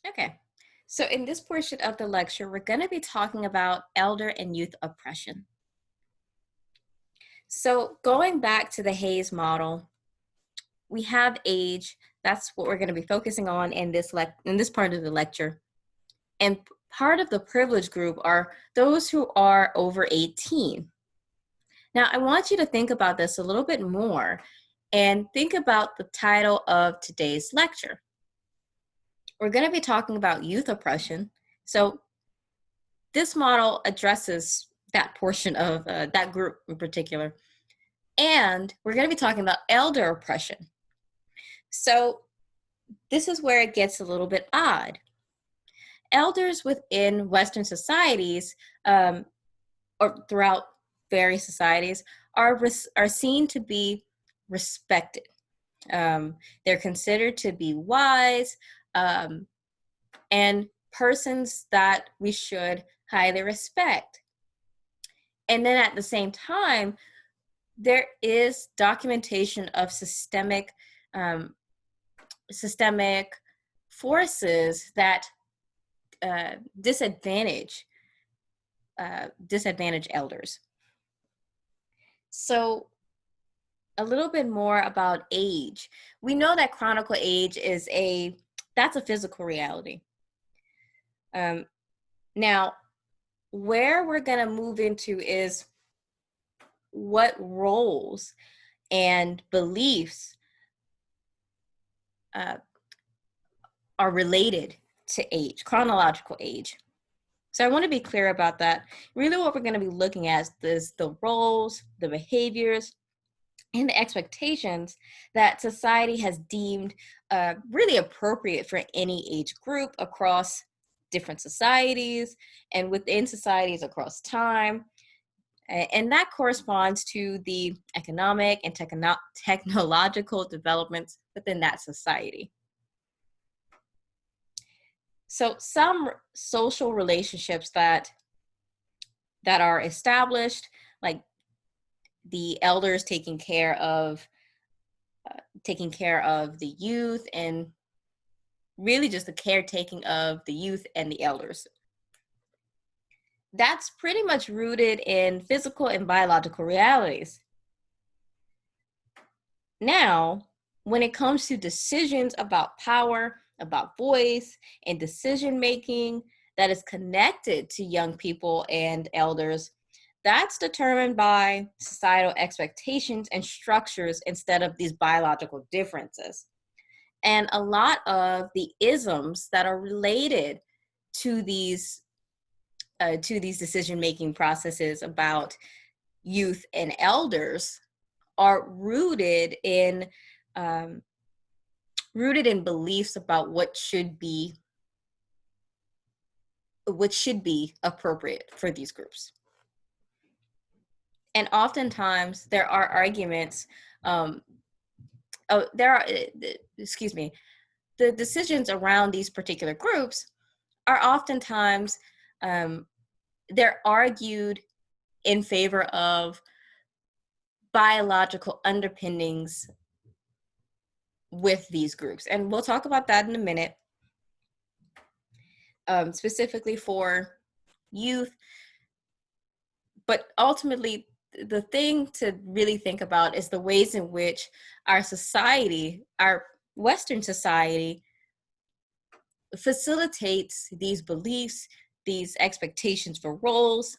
Okay. So in this portion of the lecture, we're going to be talking about elder and youth oppression. So going back to the Hayes model, we have age. That's what we're going to be focusing on in this part of the lecture. And part of the privileged group are those who are over 18. Now, I want you to think about this a little bit more and think about the title of today's lecture. We're going to be talking about youth oppression. So this model addresses that portion of that group in particular. And we're going to be talking about elder oppression. So this is where it gets a little bit odd. Elders within Western societies, or throughout various societies, are seen to be respected. They're considered to be wise and persons that we should highly respect. And then at the same time, there is documentation of systemic forces that disadvantage elders. So a little bit more about age. We know that chronicle age that's a physical reality. Now, where we're going to move into is what roles and beliefs are related to age, chronological age. So I want to be clear about that. Really what we're going to be looking at is the roles, the behaviors, and the expectations that society has deemed really appropriate for any age group across different societies and within societies across time. And that corresponds to the economic and technological developments within that society. So some social relationships that are established, like the elders taking care of the youth, and really just the caretaking of the youth and the elders. That's pretty much rooted in physical and biological realities. Now, when it comes to decisions about power, about voice, and decision making that is connected to young people and elders, that's determined by societal expectations and structures instead of these biological differences. And a lot of the isms that are related to these decision-making processes about youth and elders are rooted in beliefs about what should be appropriate for these groups. And oftentimes there are arguments, the decisions around these particular groups are oftentimes, they're argued in favor of biological underpinnings with these groups. And we'll talk about that in a minute, specifically for youth. But ultimately, the thing to really think about is the ways in which our society, our Western society, facilitates these beliefs, these expectations for roles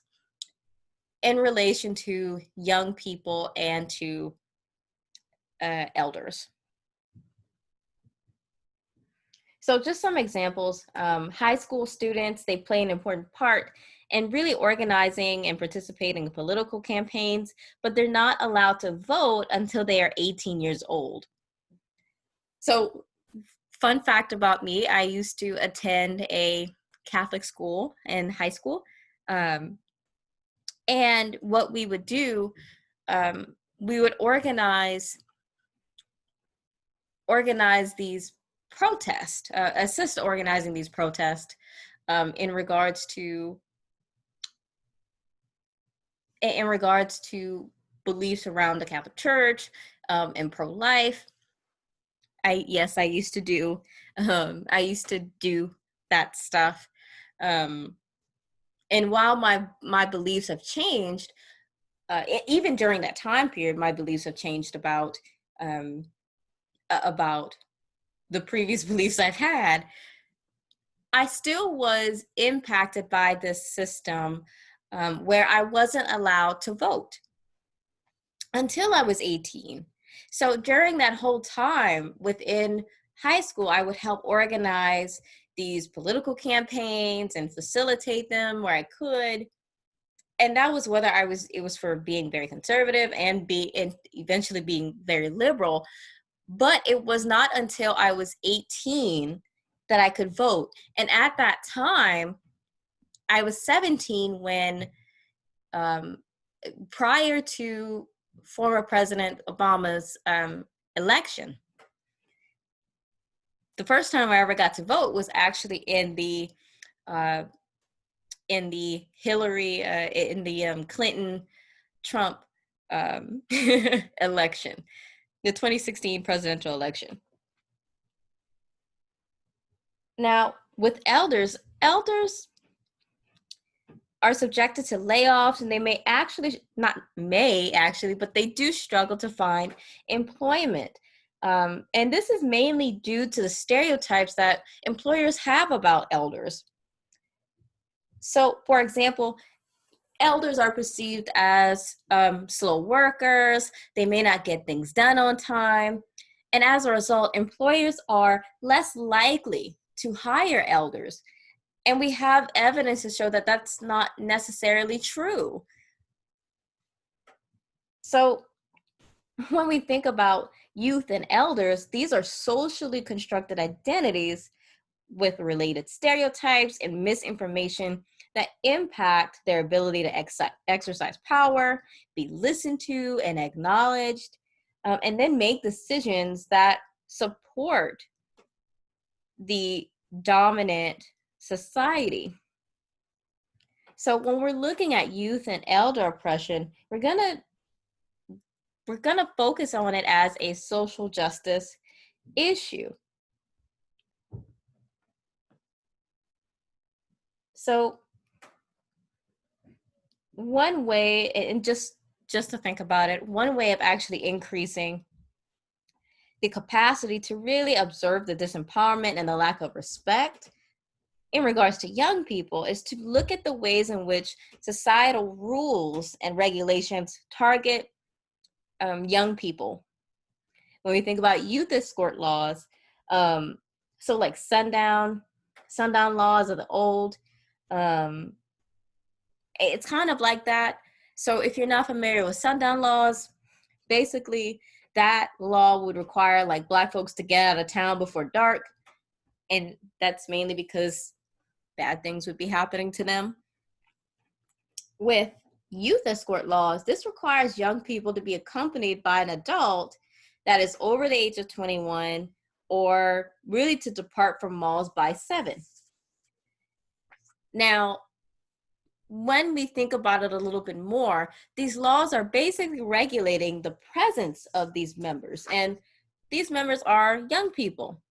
in relation to young people and to elders. So just some examples. High school students, they play an important part in really organizing and participating in political campaigns, but they're not allowed to vote until they are 18 years old. So fun fact about me, I used to attend a Catholic school in high school. And what we would do, we would organize these protests, assist organizing these protests in regards to beliefs around the Catholic Church and pro-life. I used to do that stuff. And while my beliefs have changed, even during that time period, my beliefs have changed um, about the previous beliefs I've had. I still was impacted by this system where I wasn't allowed to vote until I was 18. So during that whole time within high school, I would help organize these political campaigns and facilitate them where I could. And that was whether it was for being very conservative and eventually being very liberal. But it was not until I was 18 that I could vote. And at that time, I was 17 when, um, prior to former President Obama's election, the first time I ever got to vote was actually uh, in the Clinton Trump election, the 2016 presidential election. Now, with elders are subjected to layoffs, and they but they do struggle to find employment. And this is mainly due to the stereotypes that employers have about elders. So, for example, elders are perceived as slow workers. They may not get things done on time. And as a result, employers are less likely to hire elders. And we have evidence to show that that's not necessarily true. So when we think about youth and elders, these are socially constructed identities with related stereotypes and misinformation that impact their ability to exercise power, be listened to and acknowledged, and then make decisions that support the dominant society. So when we're looking at youth and elder oppression, we're gonna focus on it as a social justice issue. So one way, and just to think about it, one way of actually increasing the capacity to really observe the disempowerment and the lack of respect in regards to young people is to look at the ways in which societal rules and regulations target young people. When we think about youth escort laws, so like sundown laws are the old, it's kind of like that. So if you're not familiar with sundown laws, basically that law would require like Black folks to get out of town before dark. And that's mainly because bad things would be happening to them. With youth escort laws, this requires young people to be accompanied by an adult that is over the age of 21, or really to depart from malls by 7. Now, when we think about it a little bit more, these laws are basically regulating the presence of these members, and these members are young people.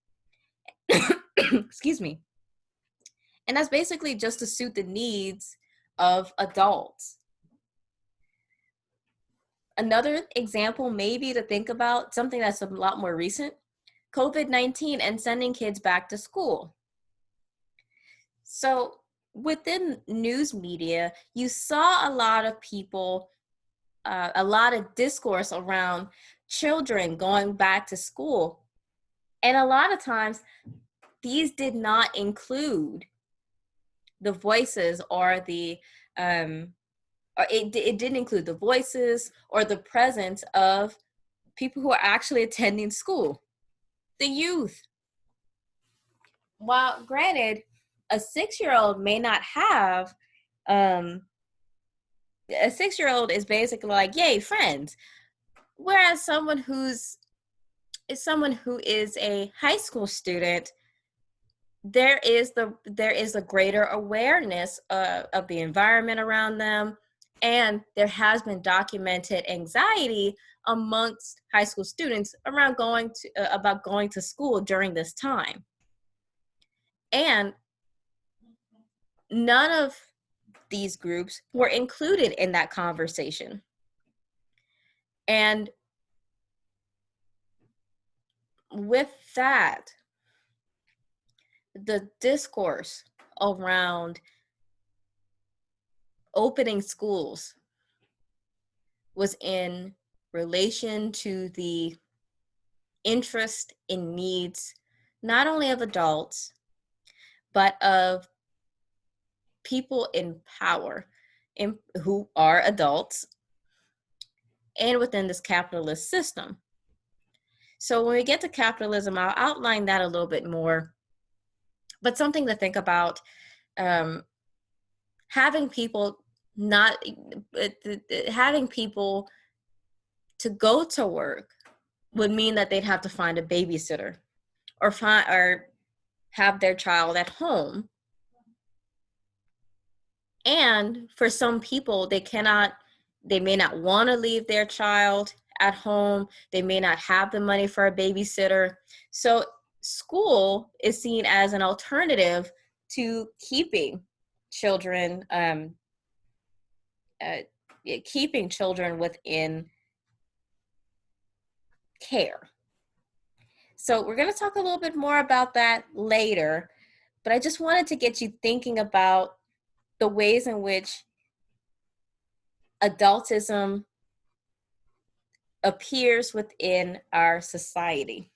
Excuse me. And that's basically just to suit the needs of adults. Another example maybe to think about, something that's a lot more recent, COVID-19 and sending kids back to school. So within news media, you saw a lot of people, a lot of discourse around children going back to school. And a lot of times, these did not include the voices or it didn't include the voices or the presence of people who are actually attending school, the youth. While granted, a 6-year-old may not have, a 6-year-old is basically like, yay, friends. Whereas someone who is a high school student, there is a greater awareness of the environment around them, and there has been documented anxiety amongst high school students around about going to school during this time. And none of these groups were included in that conversation. And with that, the discourse around opening schools was in relation to the interest and needs, not only of adults, but of people in power who are adults and within this capitalist system. So when we get to capitalism, I'll outline that a little bit more, but something to think about, having people having people to go to work would mean that they'd have to find a babysitter or have their child at home. And for some people, they may not want to leave their child at home. They may not have the money for a babysitter. So school is seen as an alternative to keeping children within care. So we're going to talk a little bit more about that later, but I just wanted to get you thinking about the ways in which adultism appears within our society.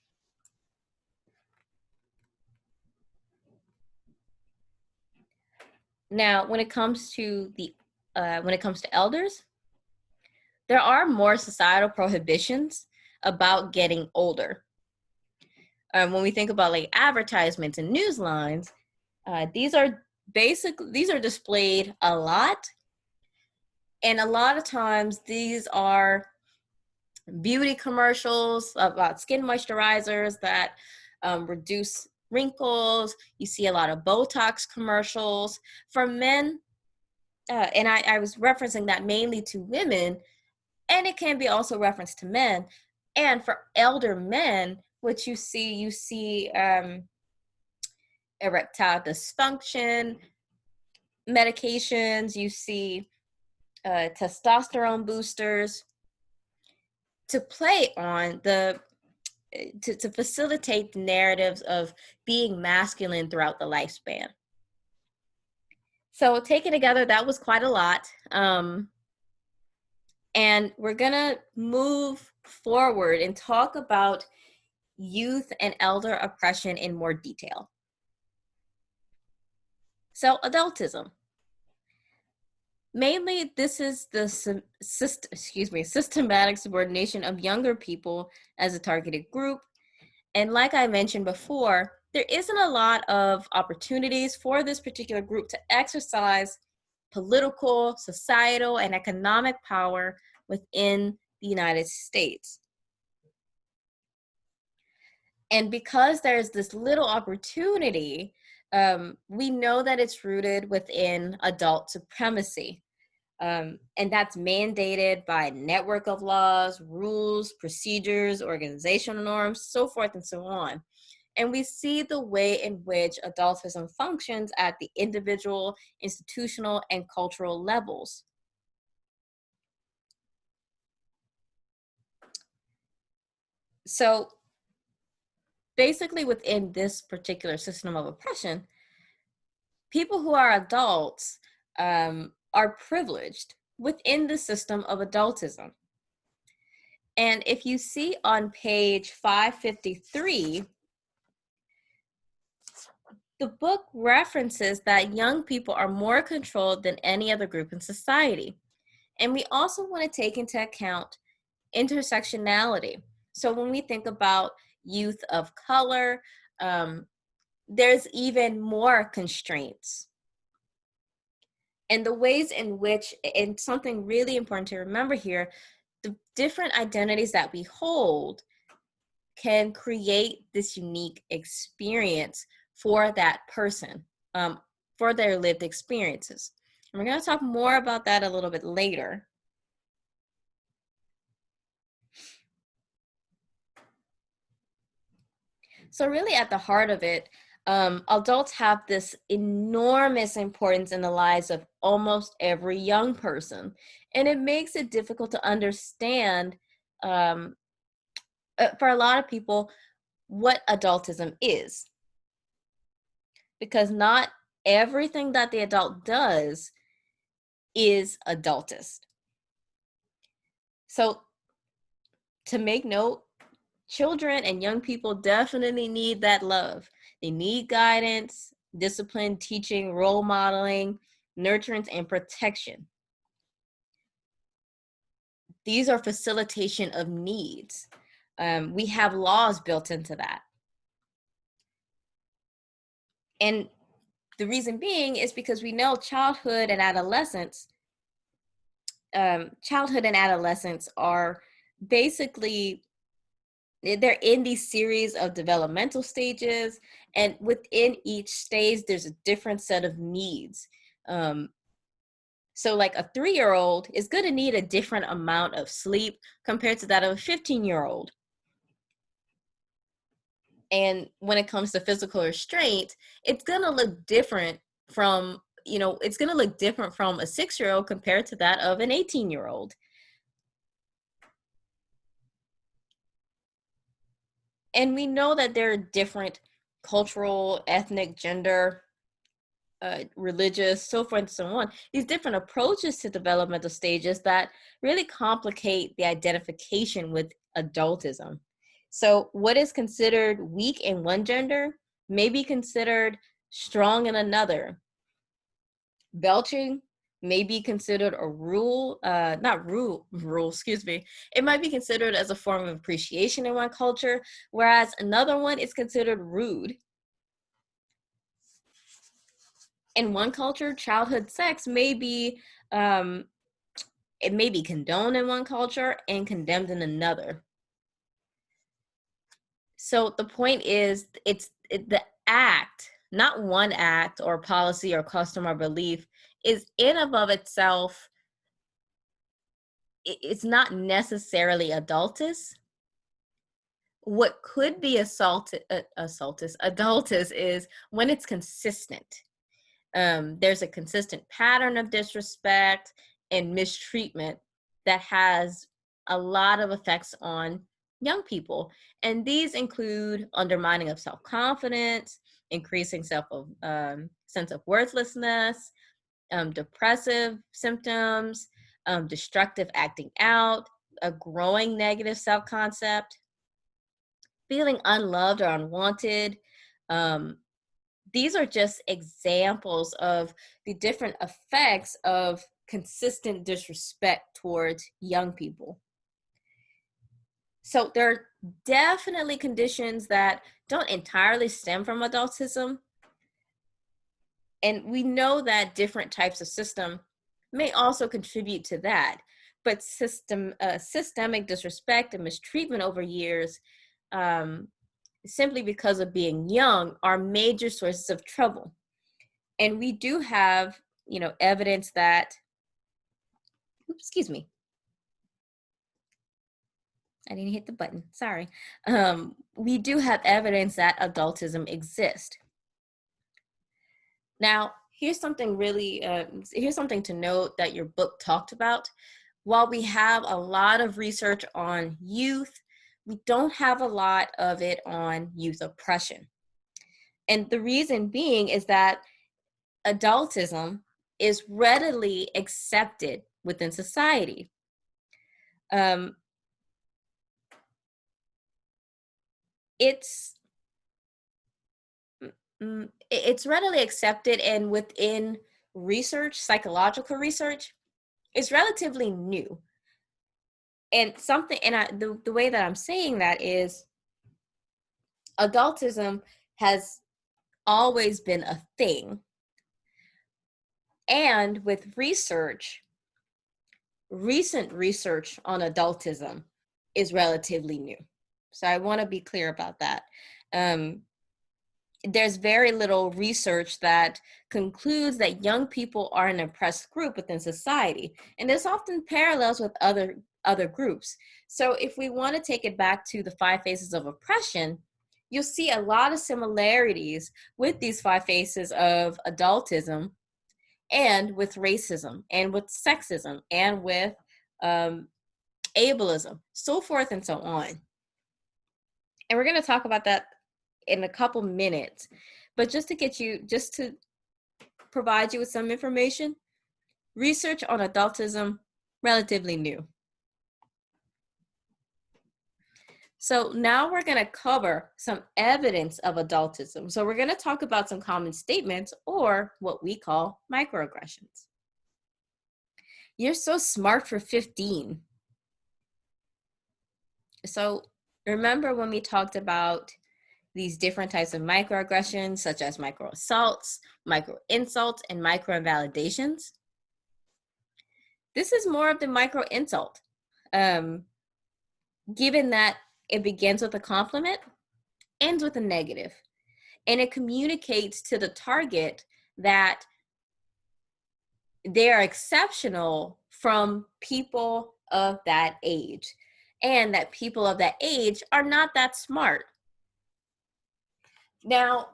Now, when it comes to elders, there are more societal prohibitions about getting older. When we think about like advertisements and news lines, these are displayed a lot. And a lot of times these are beauty commercials about skin moisturizers that reduce wrinkles. You see a lot of Botox commercials. For men, and I was referencing that mainly to women, and it can be also referenced to men. And for elder men, what you see erectile dysfunction medications, you see testosterone boosters to play on to facilitate the narratives of being masculine throughout the lifespan. So taken together, that was quite a lot. And we're gonna move forward and talk about youth and elder oppression in more detail. So adultism. Mainly, this is the systematic subordination of younger people as a targeted group. And like I mentioned before, there isn't a lot of opportunities for this particular group to exercise political, societal, and economic power within the United States. And because there's this little opportunity, we know that it's rooted within adult supremacy. And that's mandated by a network of laws, rules, procedures, organizational norms, so forth and so on. And we see the way in which adultism functions at the individual, institutional, and cultural levels. So basically within this particular system of oppression, people who are adults are privileged within the system of adultism. And if you see on page 553, the book references that young people are more controlled than any other group in society. And we also want to take into account intersectionality. So when we think about youth of color, there's even more constraints. And the ways in which, and something really important to remember here, the different identities that we hold can create this unique experience for that person, for their lived experiences. And we're going to talk more about that a little bit later. So really at the heart of it, Adults have this enormous importance in the lives of almost every young person, and it makes it difficult to understand um, for a lot of people what adultism is, because not everything that the adult does is adultist. So, to make note, children and young people definitely need that love. They need guidance, discipline, teaching, role modeling, nurturance, and protection. These are facilitation of needs. We have laws built into that. And the reason being is because we know childhood and adolescence are basically, they're in these series of developmental stages, and within each stage there's a different set of needs. So like a 3-year-old is going to need a different amount of sleep compared to that of a 15-year-old. And when it comes to physical restraint, it's going to look different from, it's going to look different from a 6-year-old compared to that of an 18-year-old. And we know that there are different cultural, ethnic, gender, religious, so forth and so on, these different approaches to developmental stages that really complicate the identification with adultism. So what is considered weak in one gender may be considered strong in another. Belching may be considered a excuse me. It might be considered as a form of appreciation in one culture, whereas another one is considered rude. In one culture, childhood sex may be it may be condoned in one culture and condemned in another. So the point is, the act, not one act or policy or custom or belief, is in and of itself, it's not necessarily adultist. What could be adultist is when it's consistent. There's a consistent pattern of disrespect and mistreatment that has a lot of effects on young people. And these include undermining of self-confidence, increasing sense of worthlessness, depressive symptoms, destructive acting out, a growing negative self-concept, feeling unloved or unwanted. These are just examples of the different effects of consistent disrespect towards young people. So there are definitely conditions that don't entirely stem from adultism. And we know that different types of system may also contribute to that. But systemic disrespect and mistreatment over years, simply because of being young, are major sources of trouble. And we do have, evidence that, excuse me, I didn't hit the button, sorry. We do have evidence that adultism exists. Now, here's something to note that your book talked about. While we have a lot of research on youth, we don't have a lot of it on youth oppression. And the reason being is that adultism is readily accepted within society. It's readily accepted, and within research, psychological research, it's relatively new. And the way that I'm saying that is, adultism has always been a thing. And with research, recent research on adultism is relatively new. So I want to be clear about that. There's very little research that concludes that young people are an oppressed group within society. And there's often parallels with other groups. So if we want to take it back to the 5 phases of oppression, you'll see a lot of similarities with these five faces of adultism, and with racism, and with sexism, and with ableism, so forth and so on. And we're going to talk about that in a couple minutes. But just to provide you with some information, research on adultism, relatively new. So now we're going to cover some evidence of adultism. So we're going to talk about some common statements, or what we call microaggressions. You're so smart for 15. So remember when we talked about these different types of microaggressions, such as micro assaults, micro insults, and micro invalidations? This is more of the micro insult, given that it begins with a compliment, ends with a negative, and it communicates to the target that they are exceptional from people of that age, and that people of that age are not that smart. Now,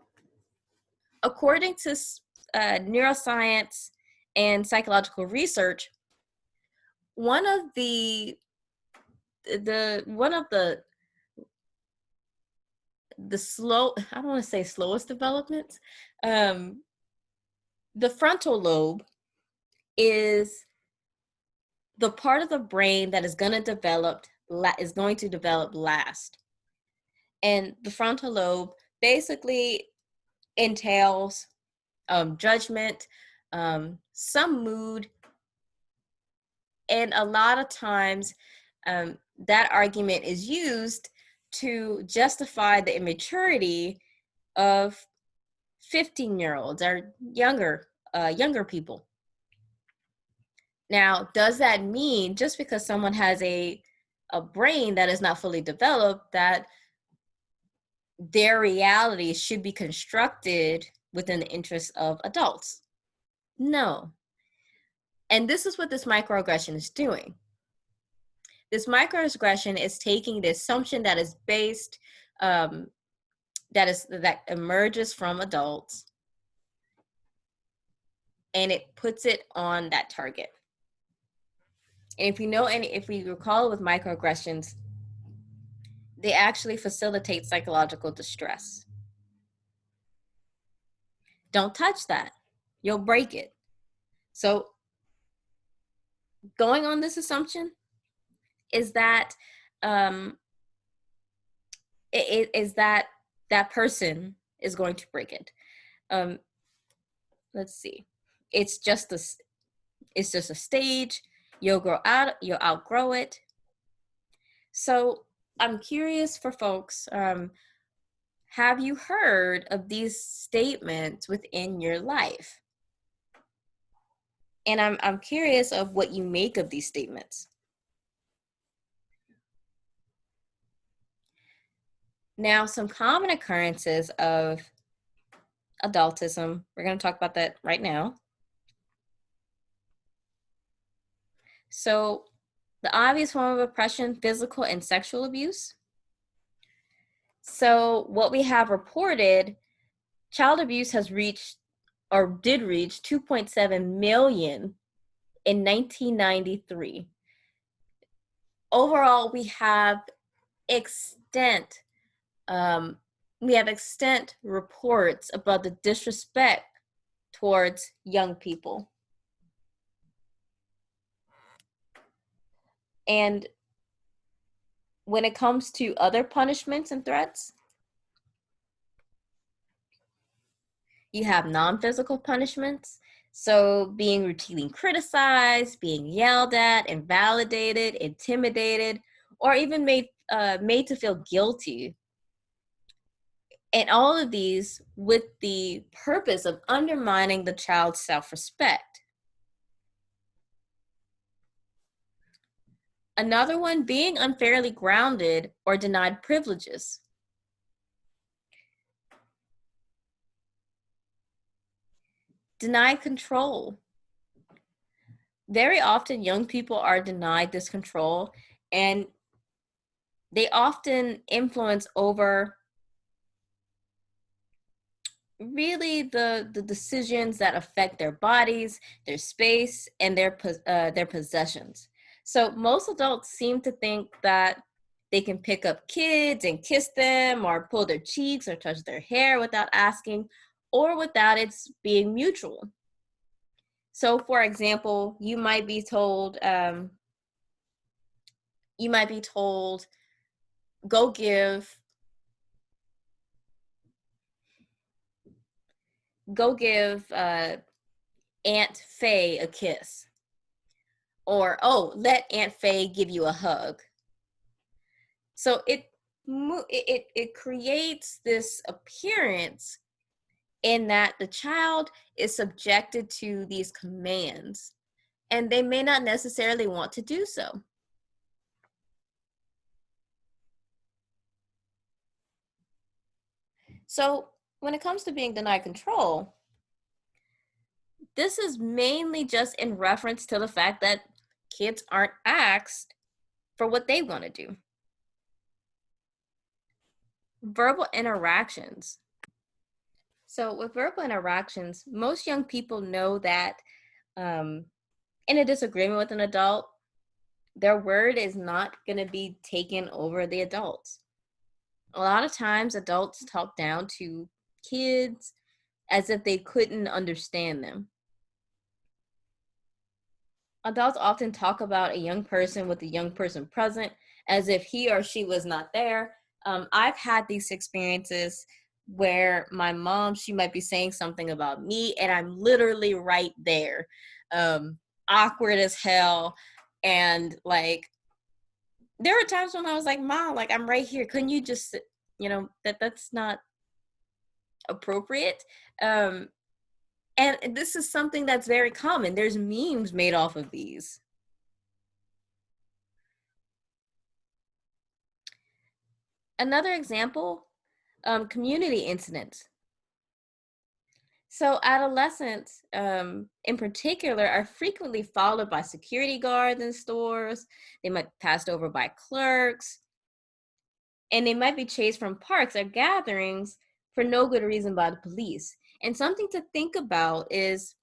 according to neuroscience and psychological research, one of the slow, I don't want to say slowest developments, the frontal lobe is the part of the brain that is going to develop last. And the frontal lobe basically entails judgment, some mood, and a lot of times that argument is used to justify the immaturity of 15-year-olds or younger people. Now, does that mean just because someone has a brain that is not fully developed that their reality should be constructed within the interests of adults? No. And this is what this microaggression is doing. This microaggression is taking the assumption that is based, that emerges from adults, and it puts it on that target. And if we recall with microaggressions, they actually facilitate psychological distress. Don't touch that. You'll break it. So going on this assumption is that that person is going to break it. Let's see. It's just a stage. You'll outgrow it. So I'm curious for folks, have you heard of these statements within your life? And I'm curious of what you make of these statements. Now, some common occurrences of adultism, we're going to talk about that right now. So the obvious form of oppression, physical and sexual abuse. So what we have reported, child abuse has reached, or did reach, 2.7 million in 1993. Overall, we have extent reports about the disrespect towards young people. And when it comes to other punishments and threats, you have non-physical punishments. So being routinely criticized, being yelled at, invalidated, intimidated, or even made to feel guilty. And all of these with the purpose of undermining the child's self-respect. Another one, being unfairly grounded or denied privileges. Denied control. Very often young people are denied this control, and they often influence over really the decisions that affect their bodies, their space, and their possessions. So most adults seem to think that they can pick up kids and kiss them, or pull their cheeks, or touch their hair without asking, or without it being mutual. So, for example, you might be told, go give go give Aunt Faye a kiss, or oh, let Aunt Faye give you a hug. So it creates this appearance in that the child is subjected to these commands, and they may not necessarily want to do so. So when it comes to being denied control, this is mainly just in reference to the fact that kids aren't asked for what they want to do. Verbal interactions. So, with verbal interactions, most young people know that um, in a disagreement with an adult, their word is not going to be taken over the adults. A lot of times, adults talk down to kids as if they couldn't understand them. Adults often talk about a young person with a young person present as if he or she was not there. I've had these experiences where my mom, she might be saying something about me, and I'm literally right there, awkward as hell. And like, there were times when I was like, Mom, like, I'm right here. Couldn't you just, that's not appropriate. Um, and this is something that's very common. There's memes made off of these. Another example, community incidents. So adolescents, in particular, are frequently followed by security guards in stores. They might be passed over by clerks, and they might be chased from parks or gatherings for no good reason by the police. And something to think about is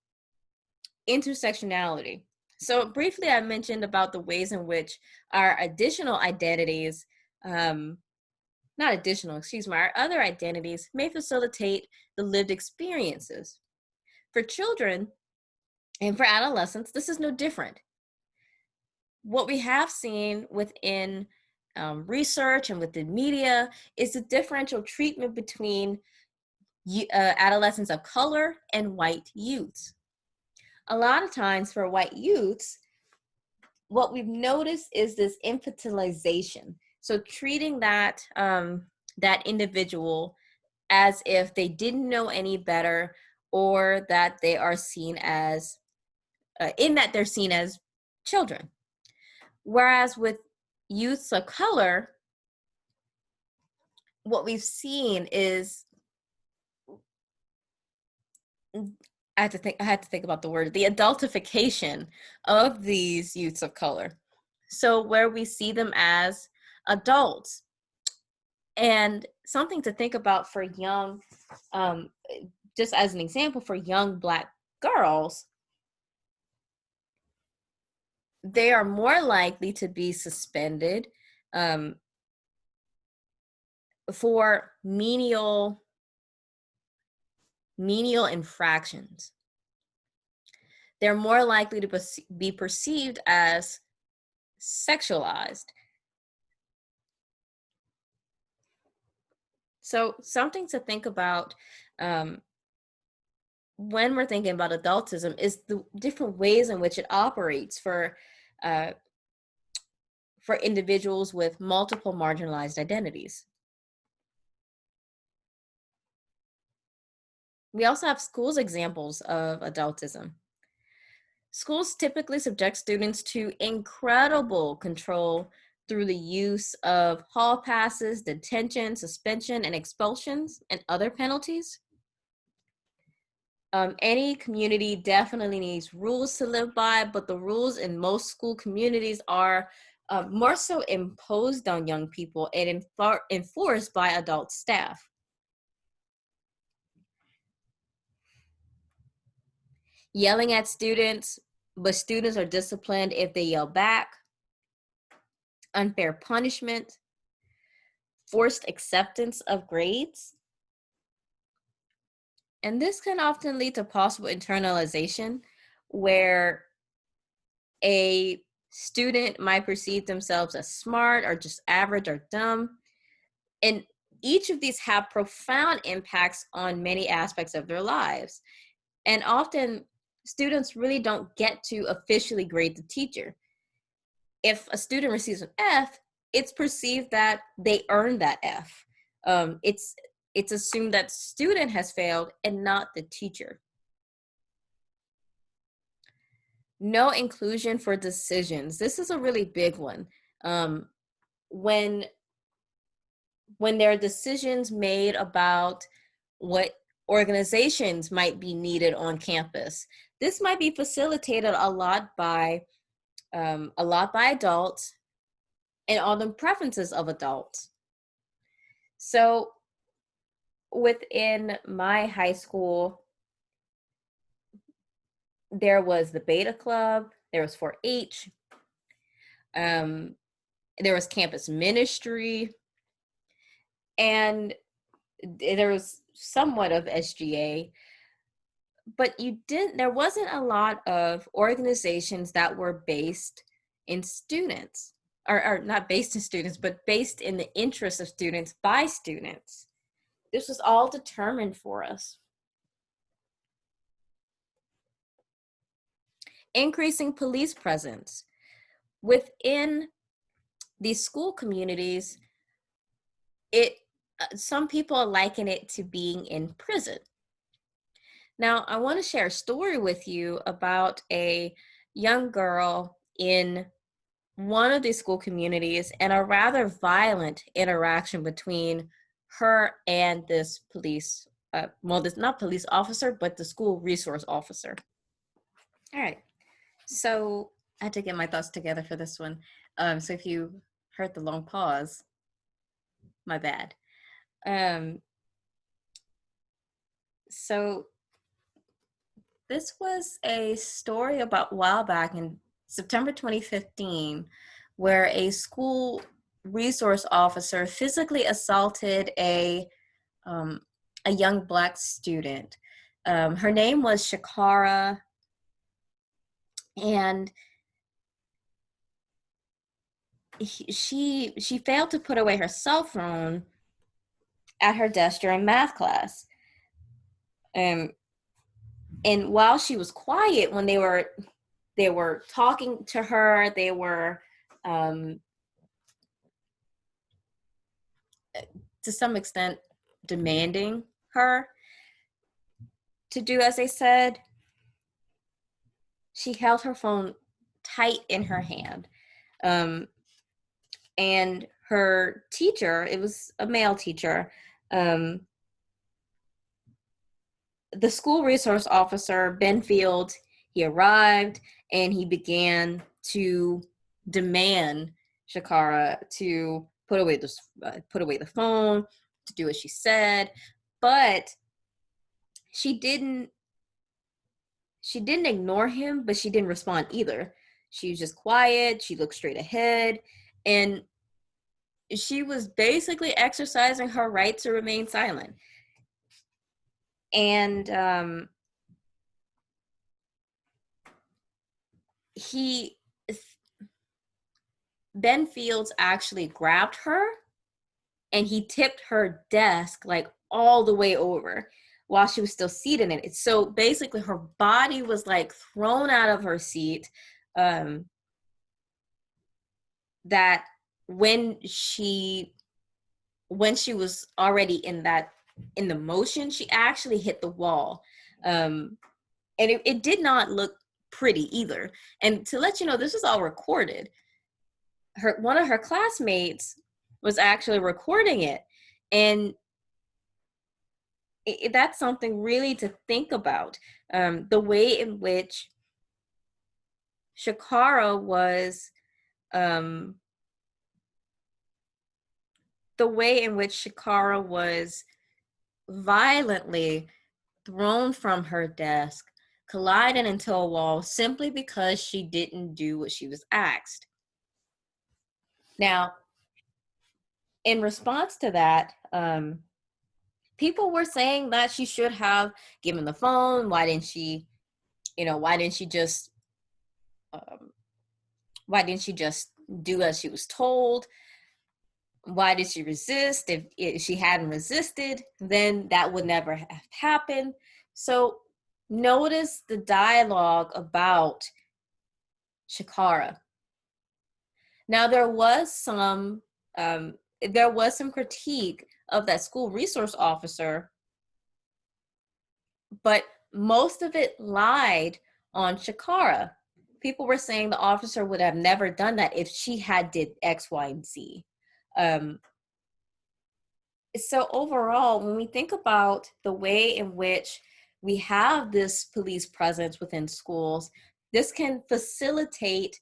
intersectionality. So briefly, I mentioned about the ways in which our additional identities, not additional, excuse me, our other identities may facilitate the lived experiences. For children and for adolescents, this is no different. What we have seen within research and within media is the differential treatment between adolescents of color and white youths. A lot of times for white youths, what we've noticed is this infantilization. So treating that individual as if they didn't know any better, or that they are seen as in that they're seen as children. Whereas with youths of color, what we've seen is, I had to think about the word, the adultification of these youths of color. So where we see them as adults. And something to think about for young, just as an example, for young Black girls, they are more likely to be suspended um, for menial infractions. They're more likely to be perceived as sexualized. So something to think about when we're thinking about adultism is the different ways in which it operates uh, for individuals with multiple marginalized identities. We also have schools examples of adultism. Schools typically subject students to incredible control through the use of hall passes, detention, suspension, and expulsions, and other penalties. Any community definitely needs rules to live by, but the rules in most school communities are more so imposed on young people and enforced by adult staff. yelling at students, but students are disciplined if they yell back, unfair punishment, forced acceptance of grades. And this can often lead to possible internalization where a student might perceive themselves as smart or just average or dumb. And each of these have profound impacts on many aspects of their lives. And often students really don't get to officially grade the teacher. If a student receives an F, it's perceived that they earned that F. It's assumed that student has failed and not the teacher. No inclusion for decisions. This is a really big one. Um, when there are decisions made about what organizations might be needed on campus, this might be facilitated a lot by adults and on the preferences of adults. So within my high school, there was the Beta Club, there was 4-H, there was campus ministry, and there was somewhat of SGA, but there wasn't a lot of organizations that were based in students, or not based in students, but based in the interests of students by students. This was all determined for us. Increasing police presence. Within these school communities, some people liken it to being in prison. Now, I want to share a story with you about a young girl in one of these school communities and a rather violent interaction between her and this police, this not police officer, but the school resource officer. All right. So I had to get my thoughts together for this one. So if you heard the long pause, my bad. So this was a story about a while back in September 2015, where a school resource officer physically assaulted a young Black student. Her name was Shakara, and she failed to put away her cell phone at her desk during math class. And while she was quiet, when they were talking to her, they were to some extent demanding her to do as they said, she held her phone tight in her hand. And her teacher, it was a male teacher, the school resource officer, Benfield, he arrived and he began to demand Shakara to put away the phone, to do as she said, but she didn't ignore him, but she didn't respond either. She was just quiet. She looked straight ahead, and she was basically exercising her right to remain silent. And Ben Fields actually grabbed her and he tipped her desk like all the way over while she was still seated in it. So basically her body was like thrown out of her seat. That when she was already in the motion, she actually hit the wall. And it did not look pretty either. And to let you know, this was all recorded. One of her classmates was actually recording it. And that's something really to think about. The way in which Shakara was violently thrown from her desk, collided into a wall simply because she didn't do what she was asked. Now, in response to that, people were saying that she should have given the phone. Why didn't she, why didn't she just, um, why didn't she just do as she was told? Why did she resist? If she hadn't resisted, then that would never have happened. So notice the dialogue about Shakara. Now there was some critique of that school resource officer, but most of it lied on Shakara. People were saying the officer would have never done that if she had did X, Y, and Z. So overall, when we think about the way in which we have this police presence within schools, this can facilitate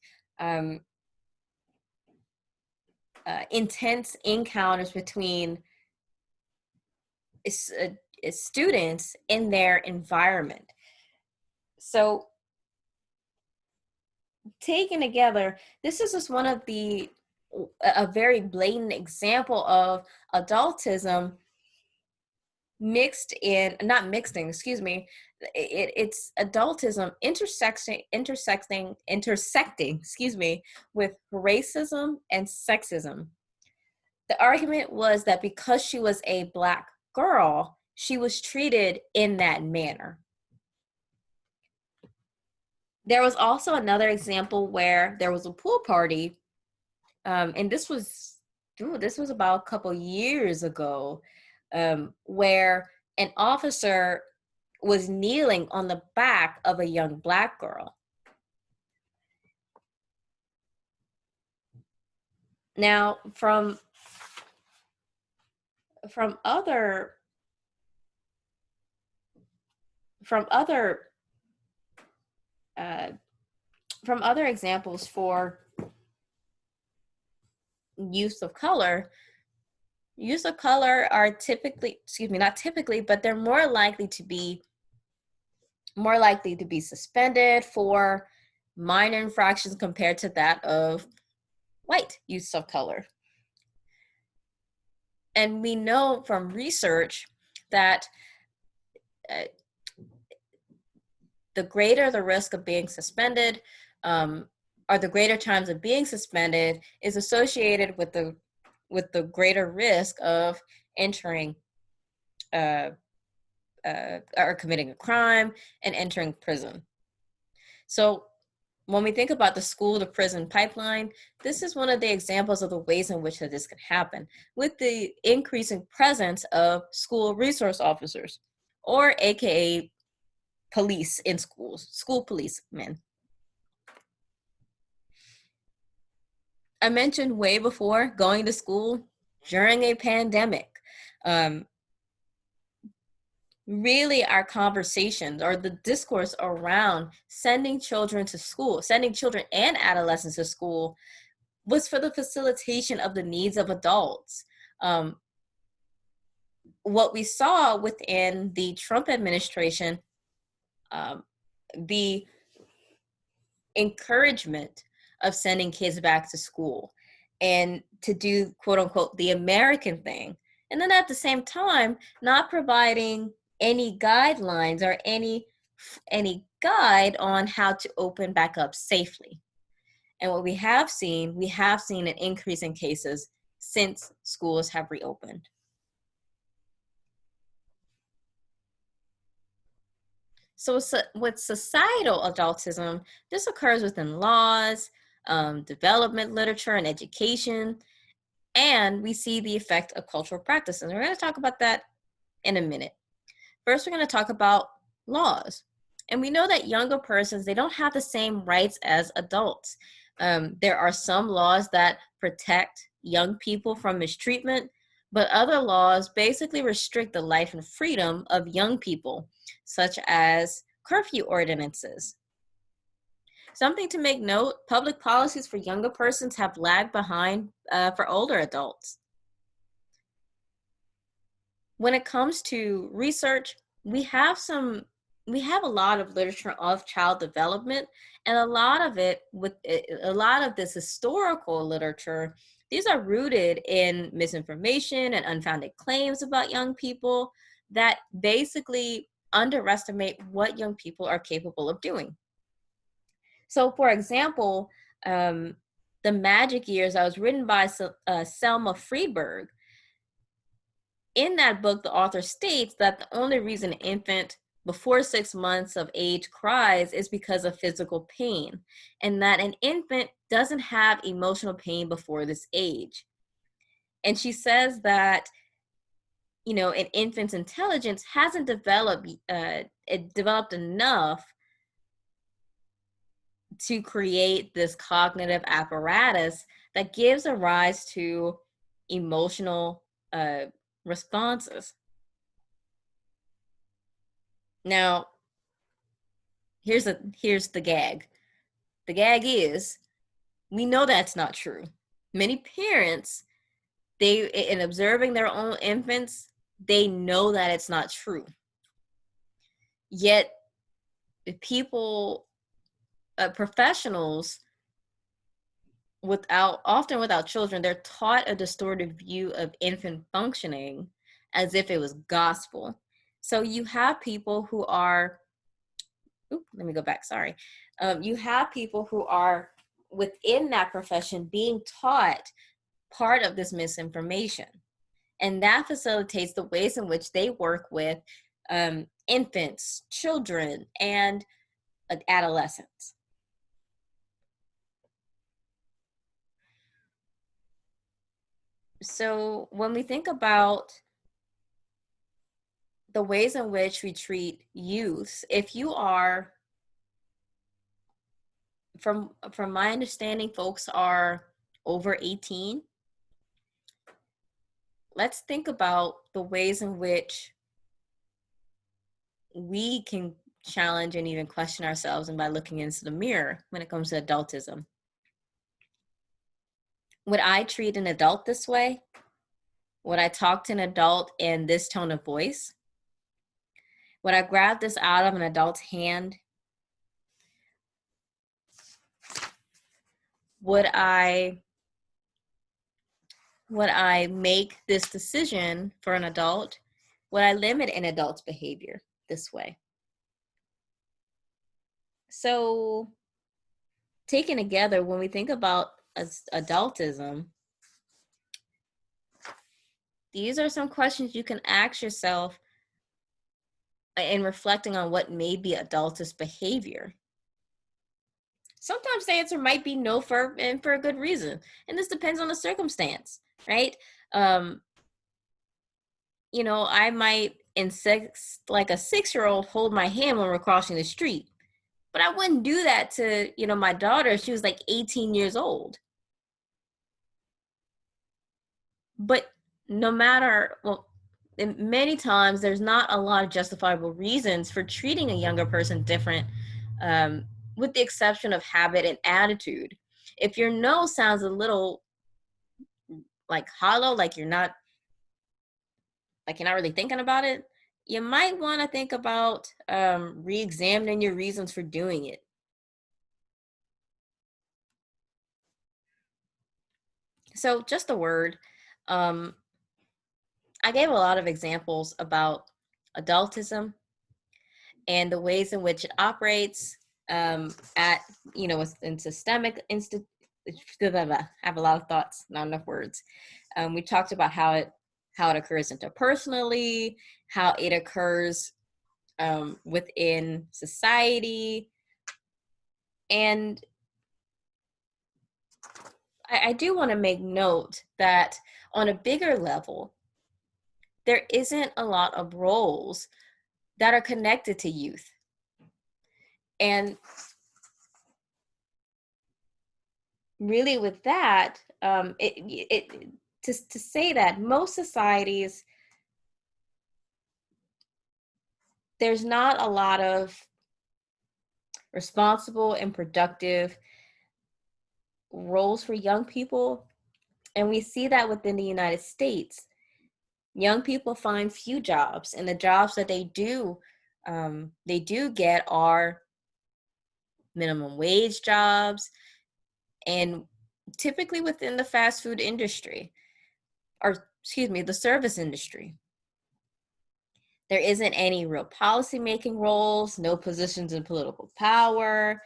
intense encounters between students in their environment. So taken together, this is just one of a very blatant example of adultism it's adultism intersecting with racism and sexism. The argument was that because she was a Black girl, she was treated in that manner. There was also another example where there was a pool party, and this was about a couple years ago, where an officer was kneeling on the back of a young Black girl. Now, from other examples for use of color are not typically, but they're more likely to be suspended for minor infractions compared to that of white use of color. And we know from research that the greater the risk of being suspended, or the greater times of being suspended, is associated with the greater risk of entering or committing a crime and entering prison. So when we think about the school to prison pipeline, this is one of the examples of the ways in which this can happen with the increasing presence of school resource officers, or AKA police in schools, school policemen. I mentioned way before going to school during a pandemic. Really, our conversations or the discourse around sending children and adolescents to school was for the facilitation of the needs of adults. What we saw within the Trump administration, the encouragement of sending kids back to school and to do, quote unquote, the American thing. And then at the same time, not providing any guidelines or any guide on how to open back up safely. And what we have seen an increase in cases since schools have reopened. So with societal adultism, this occurs within laws, development literature, and education. And we see the effect of cultural practices. And we're going to talk about that in a minute. First, we're going to talk about laws. And we know that younger persons, they don't have the same rights as adults. There are some laws that protect young people from mistreatment, but other laws basically restrict the life and freedom of young people, such as curfew ordinances. Something to make note, public policies for younger persons have lagged behind for older adults. When it comes to research, we have some we have a lot of literature of child development, and a lot of a lot of this historical literature, these are rooted in misinformation and unfounded claims about young people that basically underestimate what young people are capable of doing. So, for example, The Magic Years, that was written by Selma Freeberg. In that book, the author states that the only reason an infant before 6 months of age cries is because of physical pain, and that an infant doesn't have emotional pain before this age. And she says that, an infant's intelligence hasn't developed enough to create this cognitive apparatus that gives a rise to emotional responses. Now, here's the gag. The gag is, we know that's not true. Many parents, in observing their own infants, they know that it's not true. Yet, professionals, often without children, they're taught a distorted view of infant functioning as if it was gospel. So you have people who are, let me go back, sorry. You have people who are within that profession being taught part of this misinformation. And that facilitates the ways in which they work with infants, children, and adolescents. So when we think about the ways in which we treat youth, if you are, from my understanding, folks are over 18, let's think about the ways in which we can challenge and even question ourselves, and by looking into the mirror when it comes to adultism. Would I treat an adult this way? Would I talk to an adult in this tone of voice? Would I grab this out of an adult's hand? Would I make this decision for an adult? Would I limit an adult's behavior this way? So, taken together, when we think about adultism, these are some questions you can ask yourself in reflecting on what may be adultist behavior. Sometimes the answer might be no, and for a good reason. And this depends on the circumstance, right? I might, like a 6-year-old, hold my hand when we're crossing the street. But I wouldn't do that to, my daughter. She was like 18 years old. But many times there's not a lot of justifiable reasons for treating a younger person different, with the exception of habit and attitude. If your no sounds a little like hollow, like you're not really thinking about it, you might want to think about re-examining your reasons for doing it. So just a word. I gave a lot of examples about adultism and the ways in which it operates in systemic I have a lot of thoughts, not enough words. We talked about how it occurs interpersonally, how it occurs within society, and I do want to make note that on a bigger level, there isn't a lot of roles that are connected to youth. And really with that, to say that most societies, there's not a lot of responsible and productive roles for young people. And we see that within the United States. Young people find few jobs, and the jobs that they do they do get are minimum wage jobs, and typically within the fast food industry, or excuse me, the service industry. There isn't any real policy making roles, no positions in political power,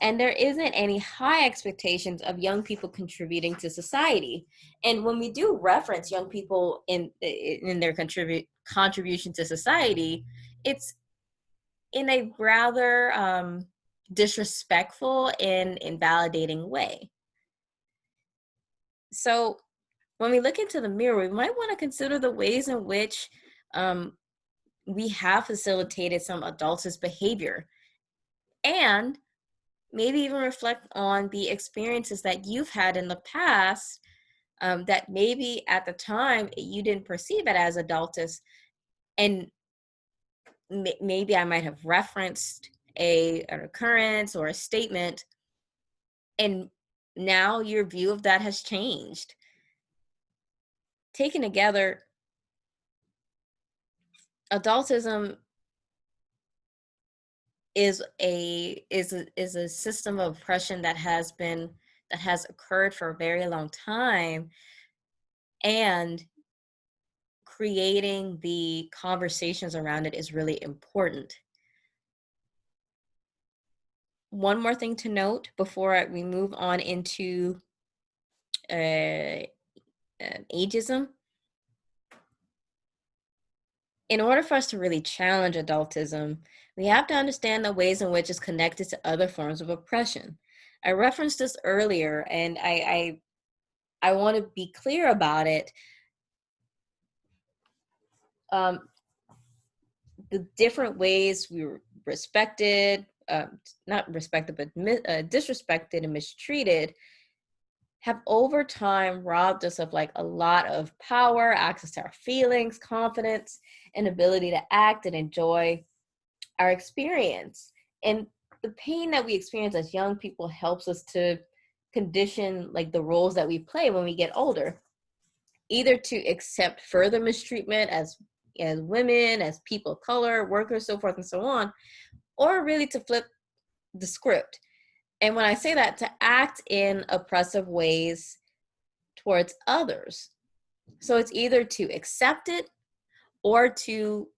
and there isn't any high expectations of young people contributing to society. And when we do reference young people in their contribution to society, it's in a rather disrespectful and invalidating way. So when we look into the mirror, we might want to consider the ways in which um, we have facilitated some adultist behavior, and maybe even reflect on the experiences that you've had in the past, that maybe at the time you didn't perceive it as adultist, and maybe I might have referenced an occurrence or a statement, and now your view of that has changed. Taken together, adultism is a system of oppression that has occurred for a very long time, and creating the conversations around it is really important. One more thing to note before we move on into uh, ageism. In order for us to really challenge adultism, we have to understand the ways in which it's connected to other forms of oppression. I referenced this earlier, and I want to be clear about it. Um, the different ways we were respected, not respected, but disrespected and mistreated, have over time robbed us of like a lot of power, access to our feelings, confidence, and ability to act and enjoy our experience. And the pain that we experience as young people helps us to condition like the roles that we play when we get older, either to accept further mistreatment as women, as people of color, workers, so forth and so on, or really to flip the script. And when I say that, to act in oppressive ways towards others. So it's either to accept it or to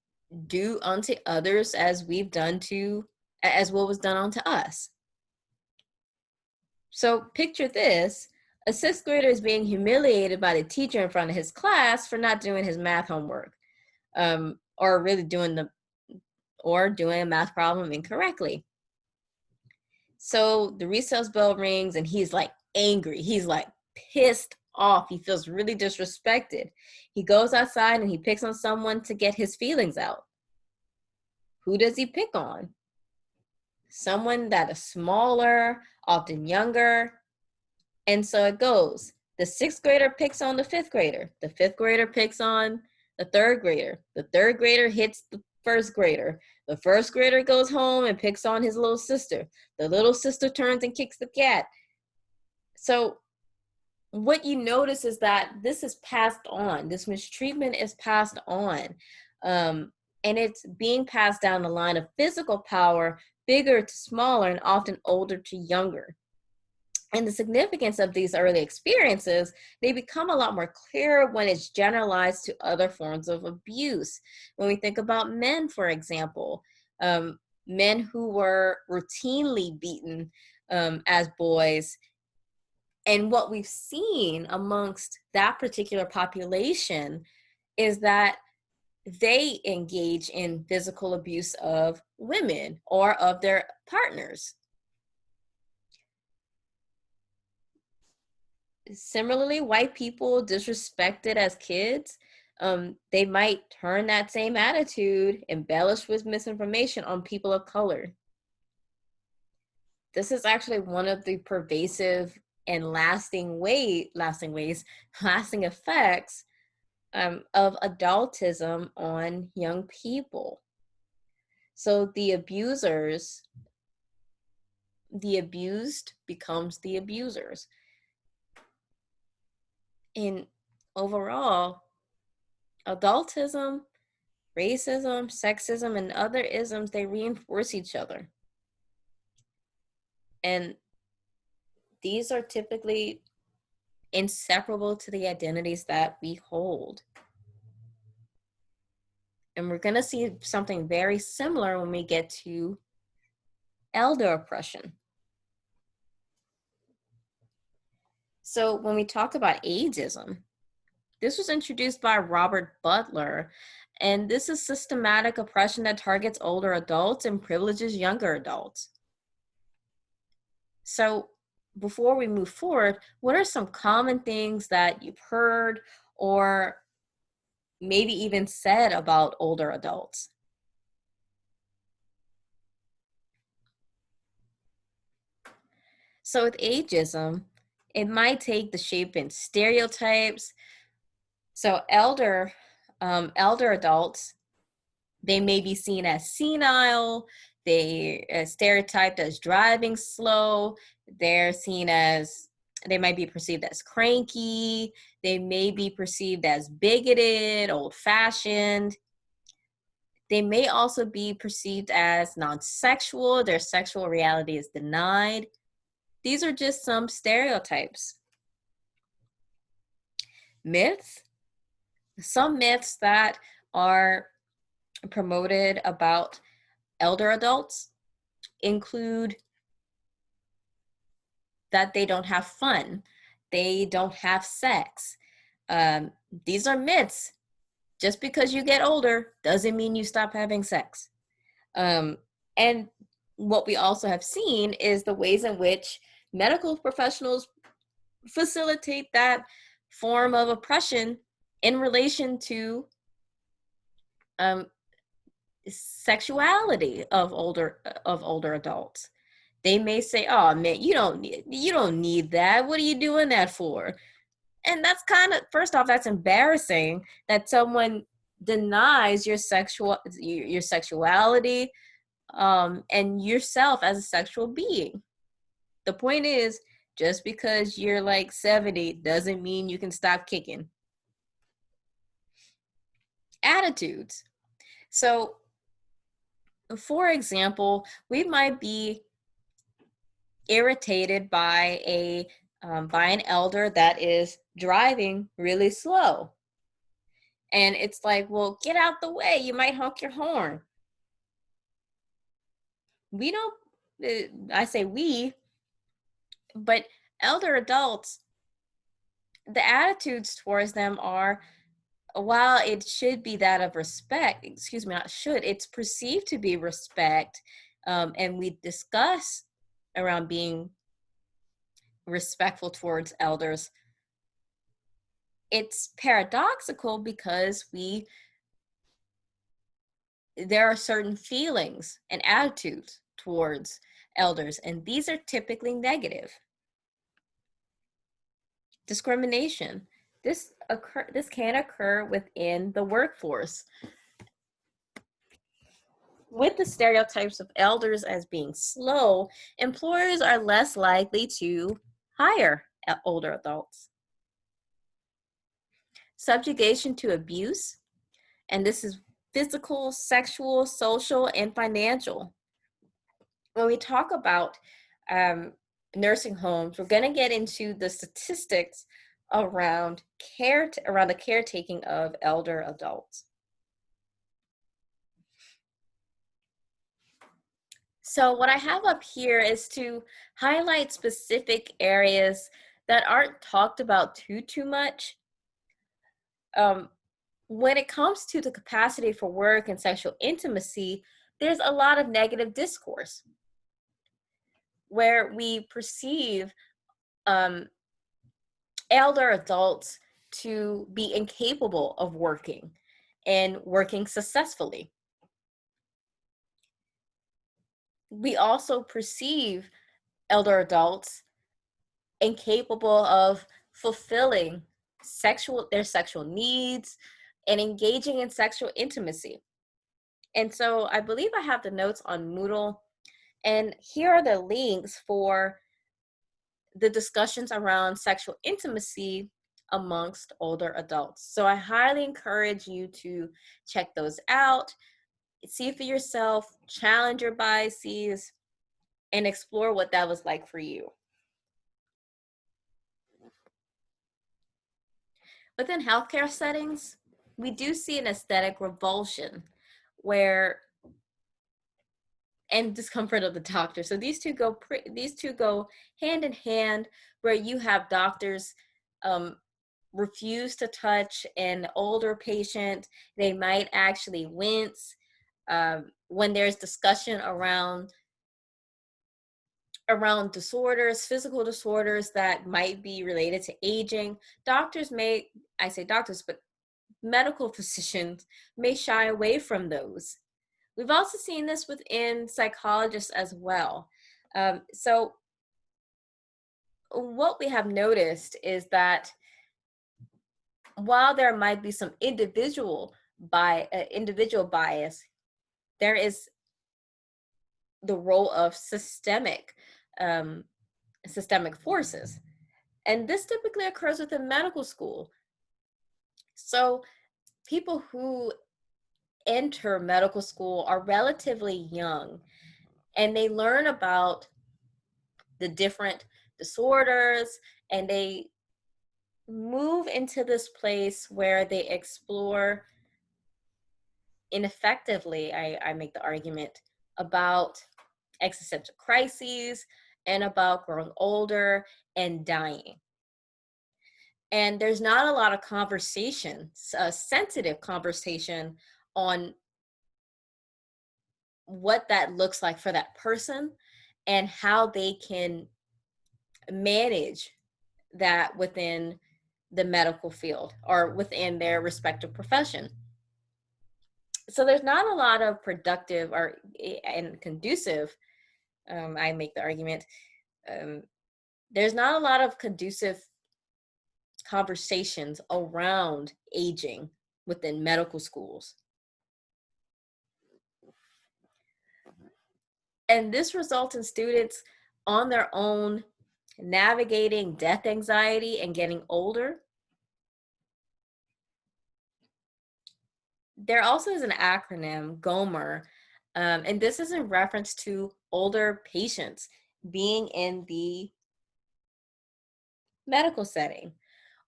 do unto others as what was done unto us. So picture this: a sixth grader is being humiliated by the teacher in front of his class for not doing his math homework, or really doing a math problem incorrectly. So the recess bell rings and he's like angry. He's like pissed off. He feels really disrespected. He goes outside and he picks on someone to get his feelings out. Who does he pick on? Someone that is smaller, often younger. And so it goes. The sixth grader picks on the fifth grader. The fifth grader picks on the third grader. The third grader hits the first grader. The first grader goes home and picks on his little sister. The little sister turns and kicks the cat. So what you notice is that this is passed on. This mistreatment is passed on. And it's being passed down the line of physical power, bigger to smaller, and often older to younger. And the significance of these early experiences, they become a lot more clear when it's generalized to other forms of abuse. When we think about men, for example, men who were routinely beaten as boys, and what we've seen amongst that particular population is that they engage in physical abuse of women or of their partners. Similarly, white people disrespected as kids, they might turn that same attitude, embellished with misinformation, on people of color. This is actually one of the pervasive and lasting effects of adultism on young people. So the abused becomes the abusers. And overall, adultism Racism, sexism, and other isms, they reinforce each other. And these are typically inseparable to the identities that we hold. And we're going to see something very similar when we get to elder oppression. So when we talk about ageism, this was introduced by Robert Butler, and this is systematic oppression that targets older adults and privileges younger adults. So before we move forward, what are some common things that you've heard or maybe even said about older adults? So with ageism, it might take the shape in stereotypes. So elder adults, they may be seen as senile, they are stereotyped as driving slow, they're seen as, they might be perceived as cranky, they may be perceived as bigoted, old-fashioned. They may also be perceived as non-sexual, their sexual reality is denied. These are just some stereotypes. Myths. Some myths that are promoted about elder adults include that they don't have fun, they don't have sex. These are myths. Just because you get older doesn't mean you stop having sex. And what we also have seen is the ways in which medical professionals facilitate that form of oppression in relation to sexuality of older adults. They may say, "Oh man, you don't need that. What are you doing that for?" And that's kind of, first off, that's embarrassing that someone denies your sexuality and yourself as a sexual being. The point is, just because you're like 70 doesn't mean you can stop kicking. Attitudes. So, for example, we might be irritated by an elder that is driving really slow. And it's like, well, get out the way. You might honk your horn. We don't, I say we, but elder adults, the attitudes towards them are, while it should be that of respect, excuse me, not should, it's perceived to be respect. And we discuss around being respectful towards elders. It's paradoxical because there are certain feelings and attitudes towards elders, and these are typically negative. Discrimination. This can occur within the workforce. With the stereotypes of elders as being slow, employers are less likely to hire older adults. Subjugation to abuse, and this is physical, sexual, social, and financial. When we talk about nursing homes, we're going to get into the statistics around the caretaking of elder adults. So what I have up here is to highlight specific areas that aren't talked about too much. When it comes to the capacity for work and sexual intimacy, there's a lot of negative discourse where we perceive elder adults to be incapable of working and working successfully. We also perceive elder adults incapable of fulfilling their sexual needs and engaging in sexual intimacy. And so I believe I have the notes on Moodle, and here are the links for the discussions around sexual intimacy amongst older adults. So I highly encourage you to check those out, see for yourself, challenge your biases, and explore what that was like for you. Within healthcare settings, we do see an aesthetic revulsion where and discomfort of the doctor. So these two go hand in hand, where you have doctors refuse to touch an older patient. They might actually wince when there's discussion around disorders, physical disorders that might be related to aging. I say doctors, but medical physicians may shy away from those. We've also seen this within psychologists as well. So what we have noticed is that while there might be some individual bias, there is the role of systemic forces, and this typically occurs within medical school. So people who enter medical school are relatively young, and they learn about the different disorders, and they move into this place where they explore ineffectively, I make the argument, about existential crises and about growing older and dying. And there's not a lot of conversation, sensitive conversation on what that looks like for that person and how they can manage that within the medical field or within their respective profession. So there's not a lot of productive and conducive, I make the argument, there's not a lot of conducive conversations around aging within medical schools. And this results in students on their own navigating death anxiety and getting older. There also is an acronym, GOMER, and this is in reference to older patients being in the medical setting,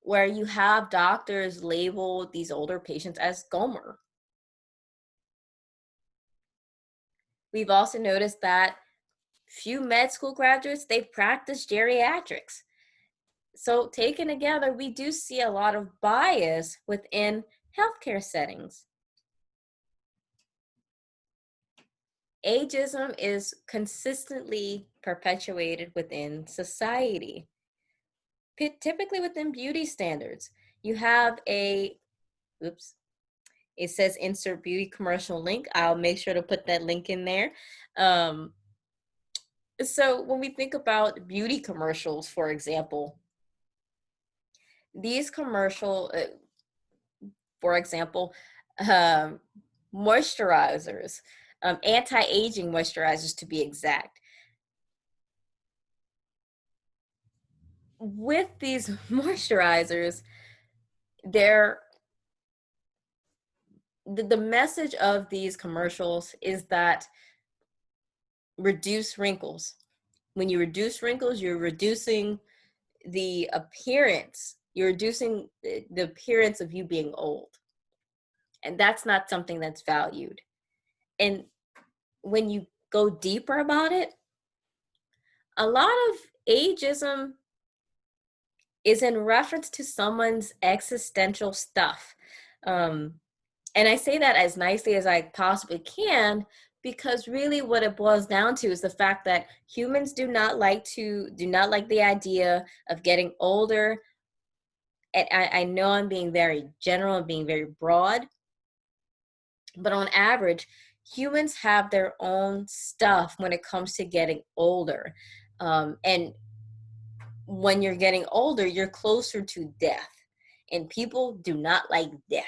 where you have doctors label these older patients as GOMER. We've also noticed that few med school graduates, they practice geriatrics. So taken together, we do see a lot of bias within healthcare settings. Ageism is consistently perpetuated within society, typically within beauty standards. You have it says insert beauty commercial link. I'll make sure to put that link in there. So when we think about beauty commercials, for example, these for example, moisturizers, anti-aging moisturizers to be exact. With these moisturizers, the message of these commercials is that reduce wrinkles. When you reduce wrinkles, you're reducing the appearance. You're reducing the appearance of you being old. And that's not something that's valued. And when you go deeper about it, a lot of ageism is in reference to someone's existential stuff. And I say that as nicely as I possibly can, because really what it boils down to is the fact that humans do not like the idea of getting older. And I know I'm being very general and being very broad, but on average, humans have their own stuff when it comes to getting older. And when you're getting older, you're closer to death. And people do not like death.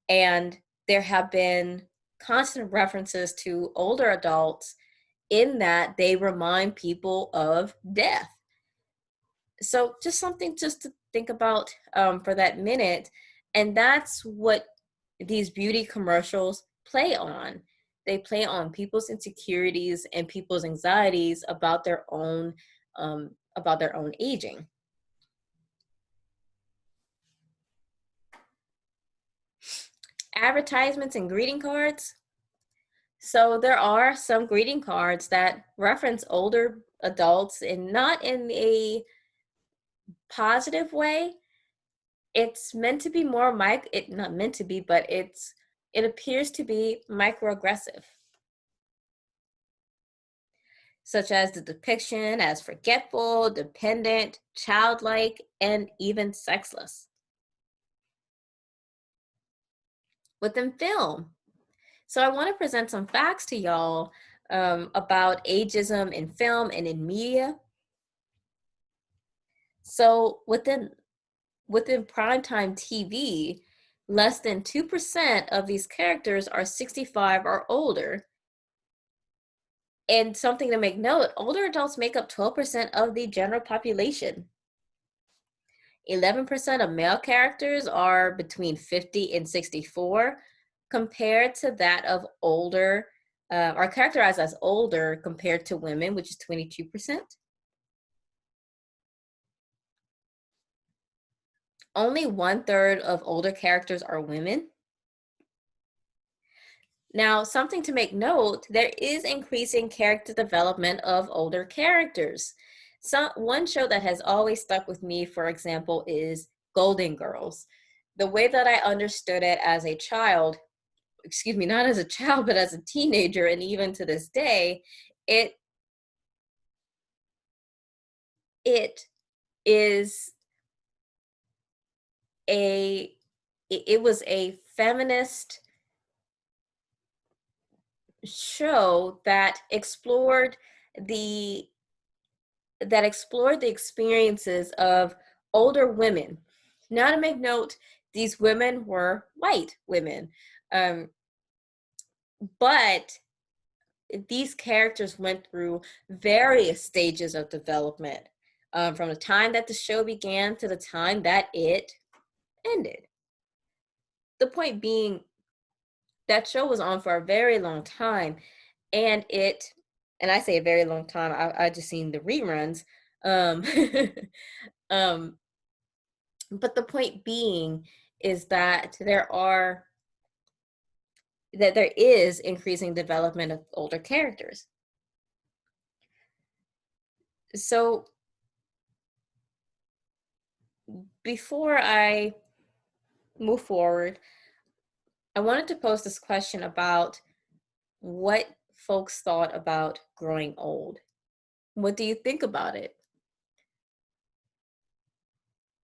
And there have been constant references to older adults in that they remind people of death. So just something just to think about for that minute. And that's what these beauty commercials play on. They play on people's insecurities and people's anxieties about their own aging. Advertisements and greeting cards. So there are some greeting cards that reference older adults and not in a positive way. It's meant to be more it not meant to be, but it appears to be microaggressive, such as the depiction as forgetful, dependent, childlike, and even sexless. Within film, so I want to present some facts to y'all about ageism in film and in media. So within primetime TV, less than 2% of these characters are 65 or older. And something to make note, older adults make up 12% of the general population. 11% of male characters are between 50 and 64, compared to that of older, are characterized as older compared to women, which is 22%. Only 1/3 of older characters are women. Now, something to make note, there is increasing character development of older characters. One show that has always stuck with me, for example, is Golden Girls. The way that I understood it as a child, excuse me, not as a child, but as a teenager, and even to this day, it it is a it was a feminist show the that explored the experiences of older women. Now, to make note, these women were white women, um, but these characters went through various stages of development, from the time that the show began to the time that it ended. The point being, that show was on for a very long time, and and I say a very long time, I just seen the reruns. Um, um, but the point being is that there is increasing development of older characters. So before I move forward, I wanted to pose this question about what folks thought about growing old. What do you think about it?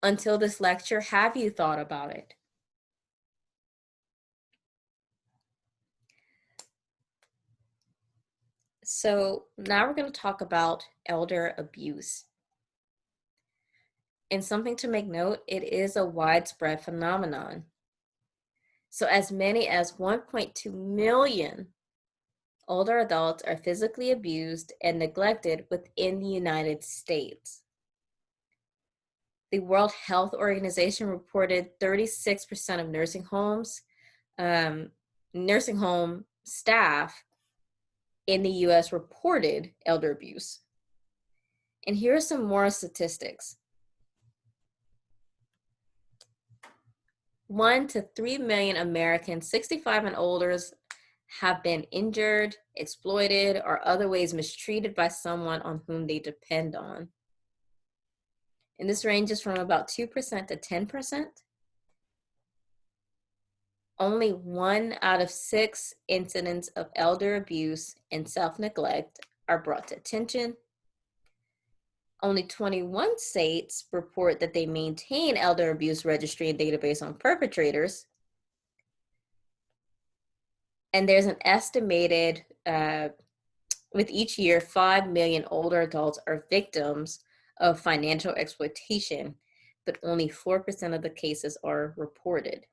Until this lecture, have you thought about it? So now we're going to talk about elder abuse. And something to make note, it is a widespread phenomenon. So as many as 1.2 million older adults are physically abused and neglected within the United States. The World Health Organization reported 36% of nursing home staff in the US reported elder abuse. And here are some more statistics. 1 to 3 million Americans 65 and older have been injured, exploited, or other ways mistreated by someone on whom they depend on. And this ranges from about 2% to 10%. Only 1 out of 6 incidents of elder abuse and self-neglect are brought to attention. Only 21 states report that they maintain elder abuse registry and database on perpetrators. And there's an estimated, with each year, 5 million older adults are victims of financial exploitation, but only 4% of the cases are reported.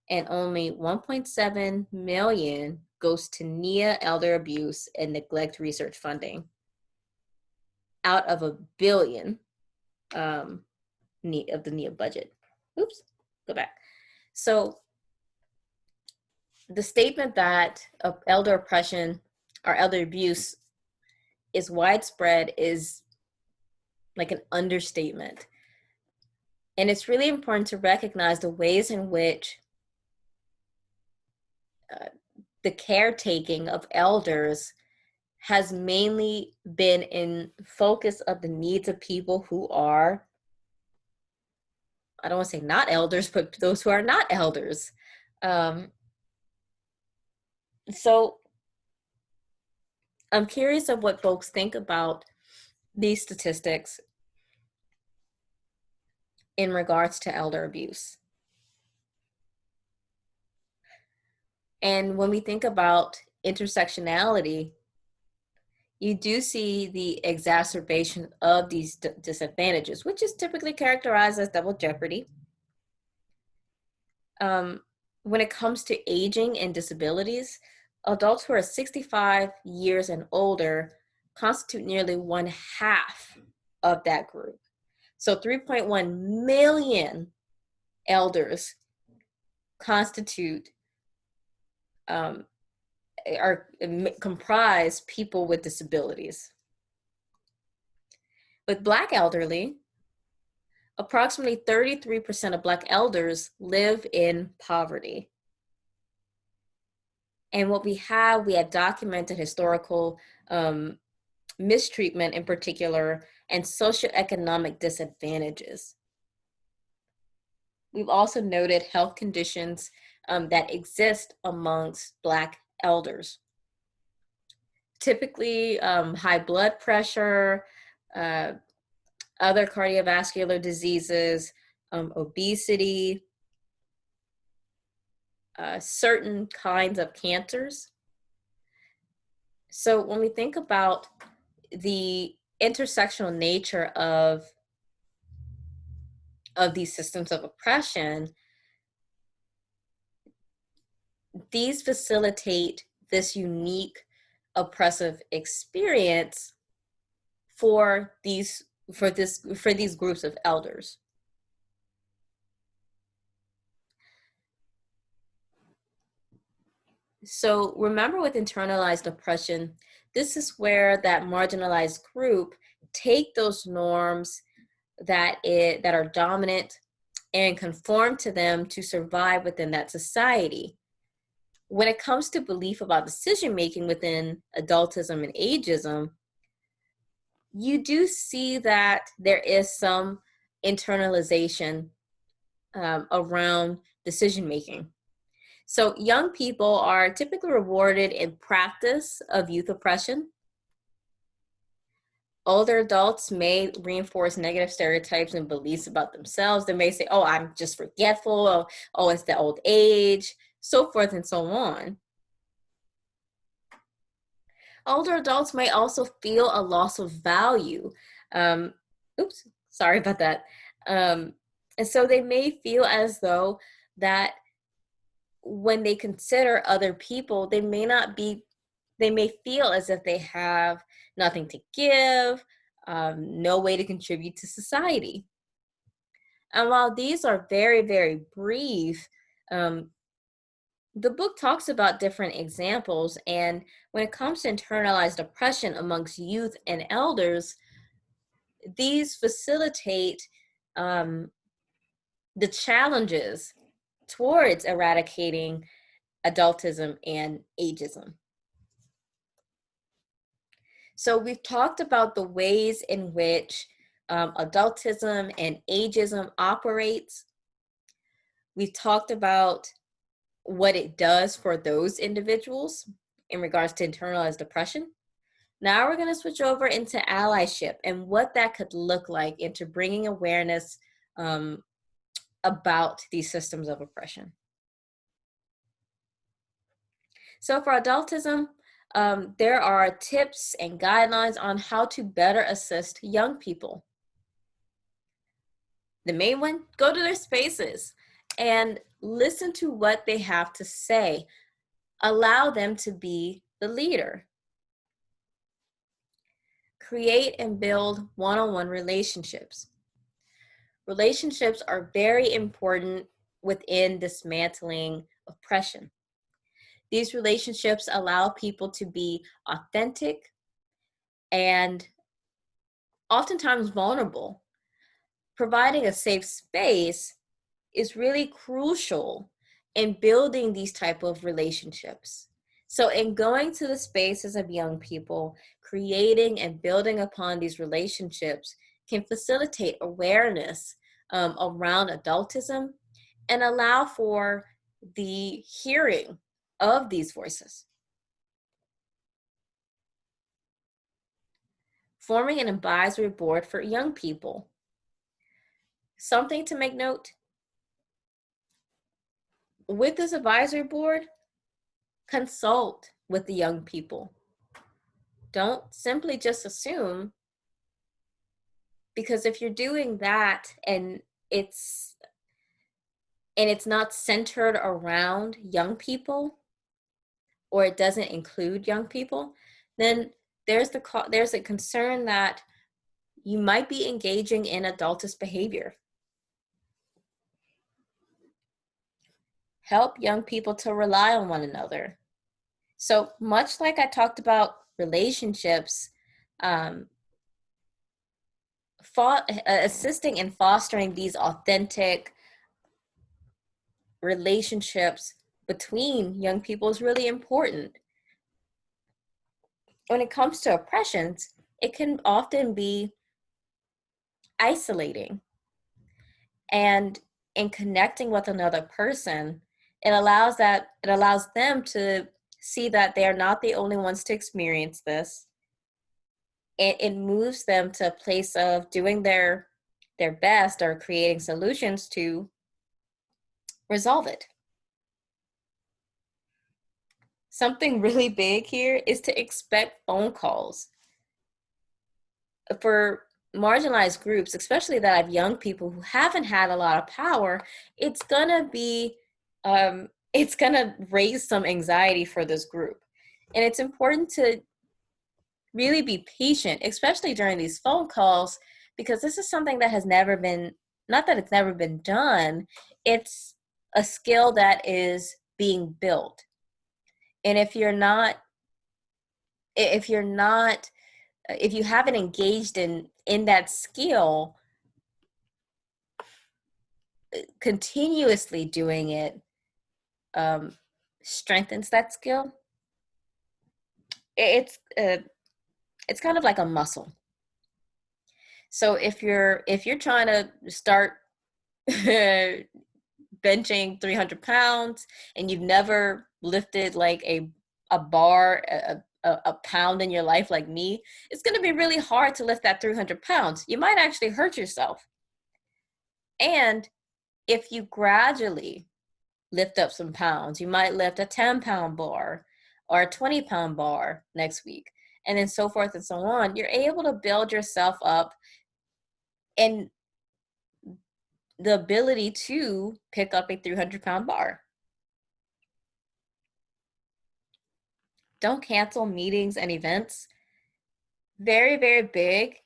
And only 1.7 million goes to NIA elder abuse and neglect research funding out of 1 billion. NEA budget. Oops, go back. So the statement that elder oppression or elder abuse is widespread is like an understatement. And it's really important to recognize the ways in which the caretaking of elders has mainly been in focus of the needs of people who are, I don't want to say not elders, but those who are not elders. So I'm curious of what folks think about these statistics in regards to elder abuse. And when we think about intersectionality, you do see the exacerbation of these disadvantages, which is typically characterized as double jeopardy. When it comes to aging and disabilities, adults who are 65 years and older constitute nearly 1/2 of that group. So 3.1 million elders constitute comprise people with disabilities. With Black elderly, approximately 33% of Black elders live in poverty. And what we have documented historical mistreatment in particular and socioeconomic disadvantages. We've also noted health conditions that exist amongst Black elders. Typically high blood pressure, other cardiovascular diseases, obesity, certain kinds of cancers. So when we think about the intersectional nature of these systems of oppression, these facilitate this unique oppressive experience for these groups of elders. So remember, with internalized oppression, this is where that marginalized group take those norms that are dominant and conform to them to survive within that society. When it comes to belief about decision making within adultism and ageism, you do see that there is some internalization around decision making. So young people are typically rewarded in practice of youth oppression. Older adults may reinforce negative stereotypes and beliefs about themselves. They may say, oh, I'm just forgetful. Oh, it's the old age, so forth and so on. Older adults may also feel a loss of value. Oops, sorry about that. And so they may feel as though that when they consider other people, they may feel as if they have nothing to give, no way to contribute to society. And while these are very, very brief, the book talks about different examples. And when it comes to internalized oppression amongst youth and elders, these facilitate the challenges towards eradicating adultism and ageism. So we've talked about the ways in which adultism and ageism operates. We've talked about what it does for those individuals in regards to internalized oppression. Now we're going to switch over into allyship and what that could look like into bringing awareness about these systems of oppression. So for adultism, there are tips and guidelines on how to better assist young people. The main one, go to their spaces and listen to what they have to say. Allow them to be the leader. Create and build one-on-one relationships. relationships are very important within dismantling oppression. These relationships allow people to be authentic and oftentimes vulnerable. Providing a safe space is really crucial in building these type of relationships. So in going to the spaces of young people, creating and building upon these relationships can facilitate awareness around adultism and allow for the hearing of these voices. Forming an advisory board for young people. Something to make note, with this advisory board, consult with the young people. Don't simply just assume, because if you're doing that and it's not centered around young people, or it doesn't include young people, then there's a concern that you might be engaging in adultist behavior. Help young people to rely on one another. So much like I talked about relationships, assisting in fostering these authentic relationships between young people is really important. When it comes to oppressions, it can often be isolating. And in connecting with another person, it allows them to see that they are not the only ones to experience this. It moves them to a place of doing their best or creating solutions to resolve it. Something really big here is to expect phone calls. For marginalized groups, especially that have young people who haven't had a lot of power, it's gonna raise some anxiety for this group. And it's important to really be patient, especially during these phone calls, because this is something that has never been, not that it's never been done, it's a skill that is being built. And if you haven't engaged in that skill, continuously doing it strengthens that skill. It's kind of like a muscle. So if you're trying to start benching 300 pounds and you've never lifted like a bar, a pound in your life like me, it's going to be really hard to lift that 300 pounds. You might actually hurt yourself. And if you gradually lift up some pounds, you might lift a 10-pound bar or a 20-pound bar next week, and then so forth and so on. You're able to build yourself up and the ability to pick up a 300-pound bar. Don't cancel meetings and events. Very, very big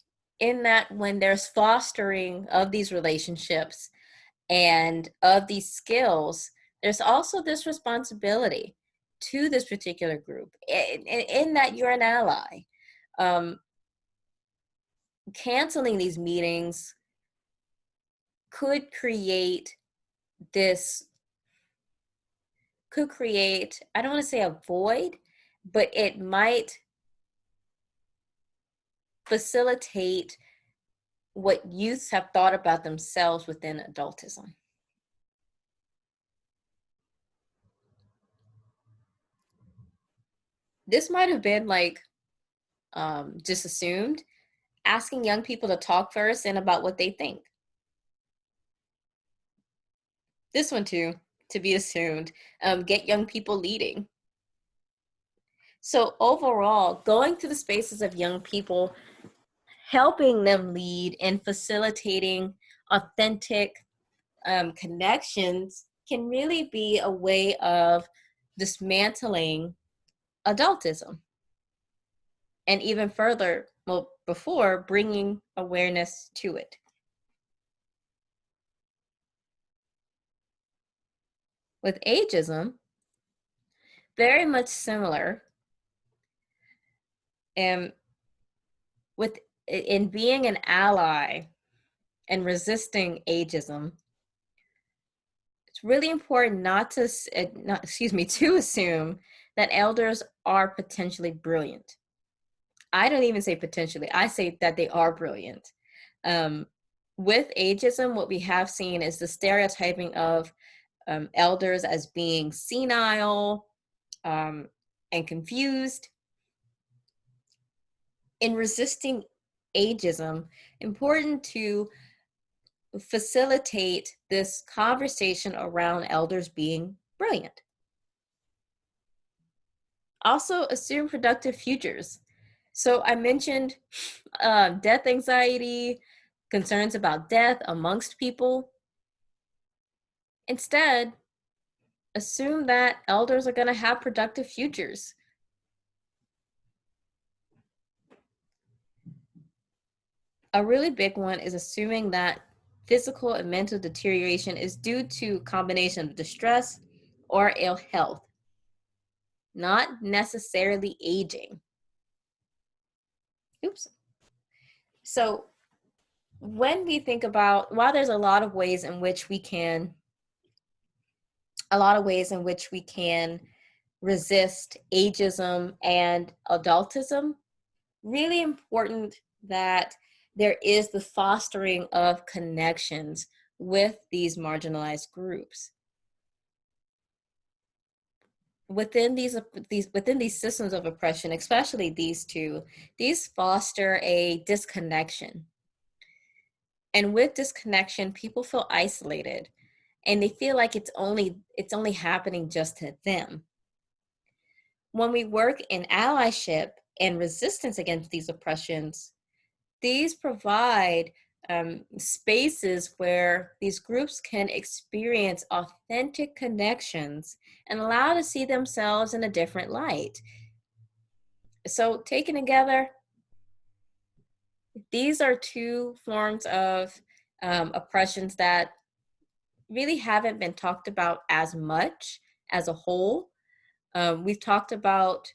in that when there's fostering of these relationships and of these skills, there's also this responsibility to this particular group in that you're an ally. Canceling these meetings could create, I don't want to say a void, but it might facilitate what youths have thought about themselves within adultism. This might have been like just assumed, asking young people to talk first and about what they think. This one too, to be assumed, get young people leading. So overall, going to the spaces of young people, helping them lead and facilitating authentic connections can really be a way of dismantling adultism. And even further, well, before bringing awareness to it. With ageism, very much similar. And with in being an ally and resisting ageism, it's really important to assume that elders are potentially brilliant. I don't even say potentially, I say that they are brilliant. Um, with ageism, what we have seen is the stereotyping of elders as being senile and confused. In resisting ageism, important to facilitate this conversation around elders being brilliant. Also, assume productive futures. So I mentioned death anxiety, concerns about death amongst people. Instead, assume that elders are going to have productive futures. A really big one is assuming that physical and mental deterioration is due to a combination of distress or ill health, not necessarily aging. Oops. So when we think about, while there's a lot of ways in which we can resist ageism and adultism, really important that there is the fostering of connections with these marginalized groups. Within these systems of oppression, especially these two, these foster a disconnection. And with disconnection, people feel isolated and they feel like it's only happening just to them. When we work in allyship and resistance against these oppressions, these provide spaces where these groups can experience authentic connections and allow to see themselves in a different light. So taken together, these are two forms of oppressions that really haven't been talked about as much as a whole. We've talked about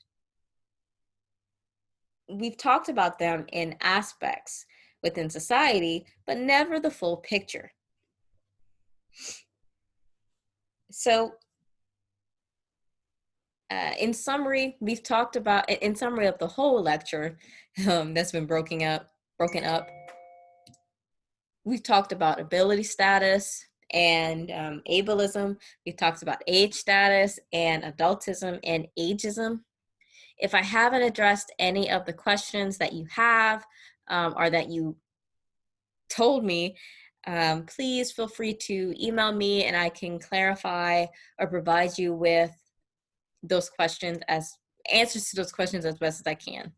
them in aspects within society, but never the full picture. So in summary, in summary of the whole lecture that's been broken up, we've talked about ability status and ableism. We've talked about age status and adultism and ageism. If I haven't addressed any of the questions that you have or that you told me, please feel free to email me and I can clarify or provide you with those questions as answers to those questions as best as I can.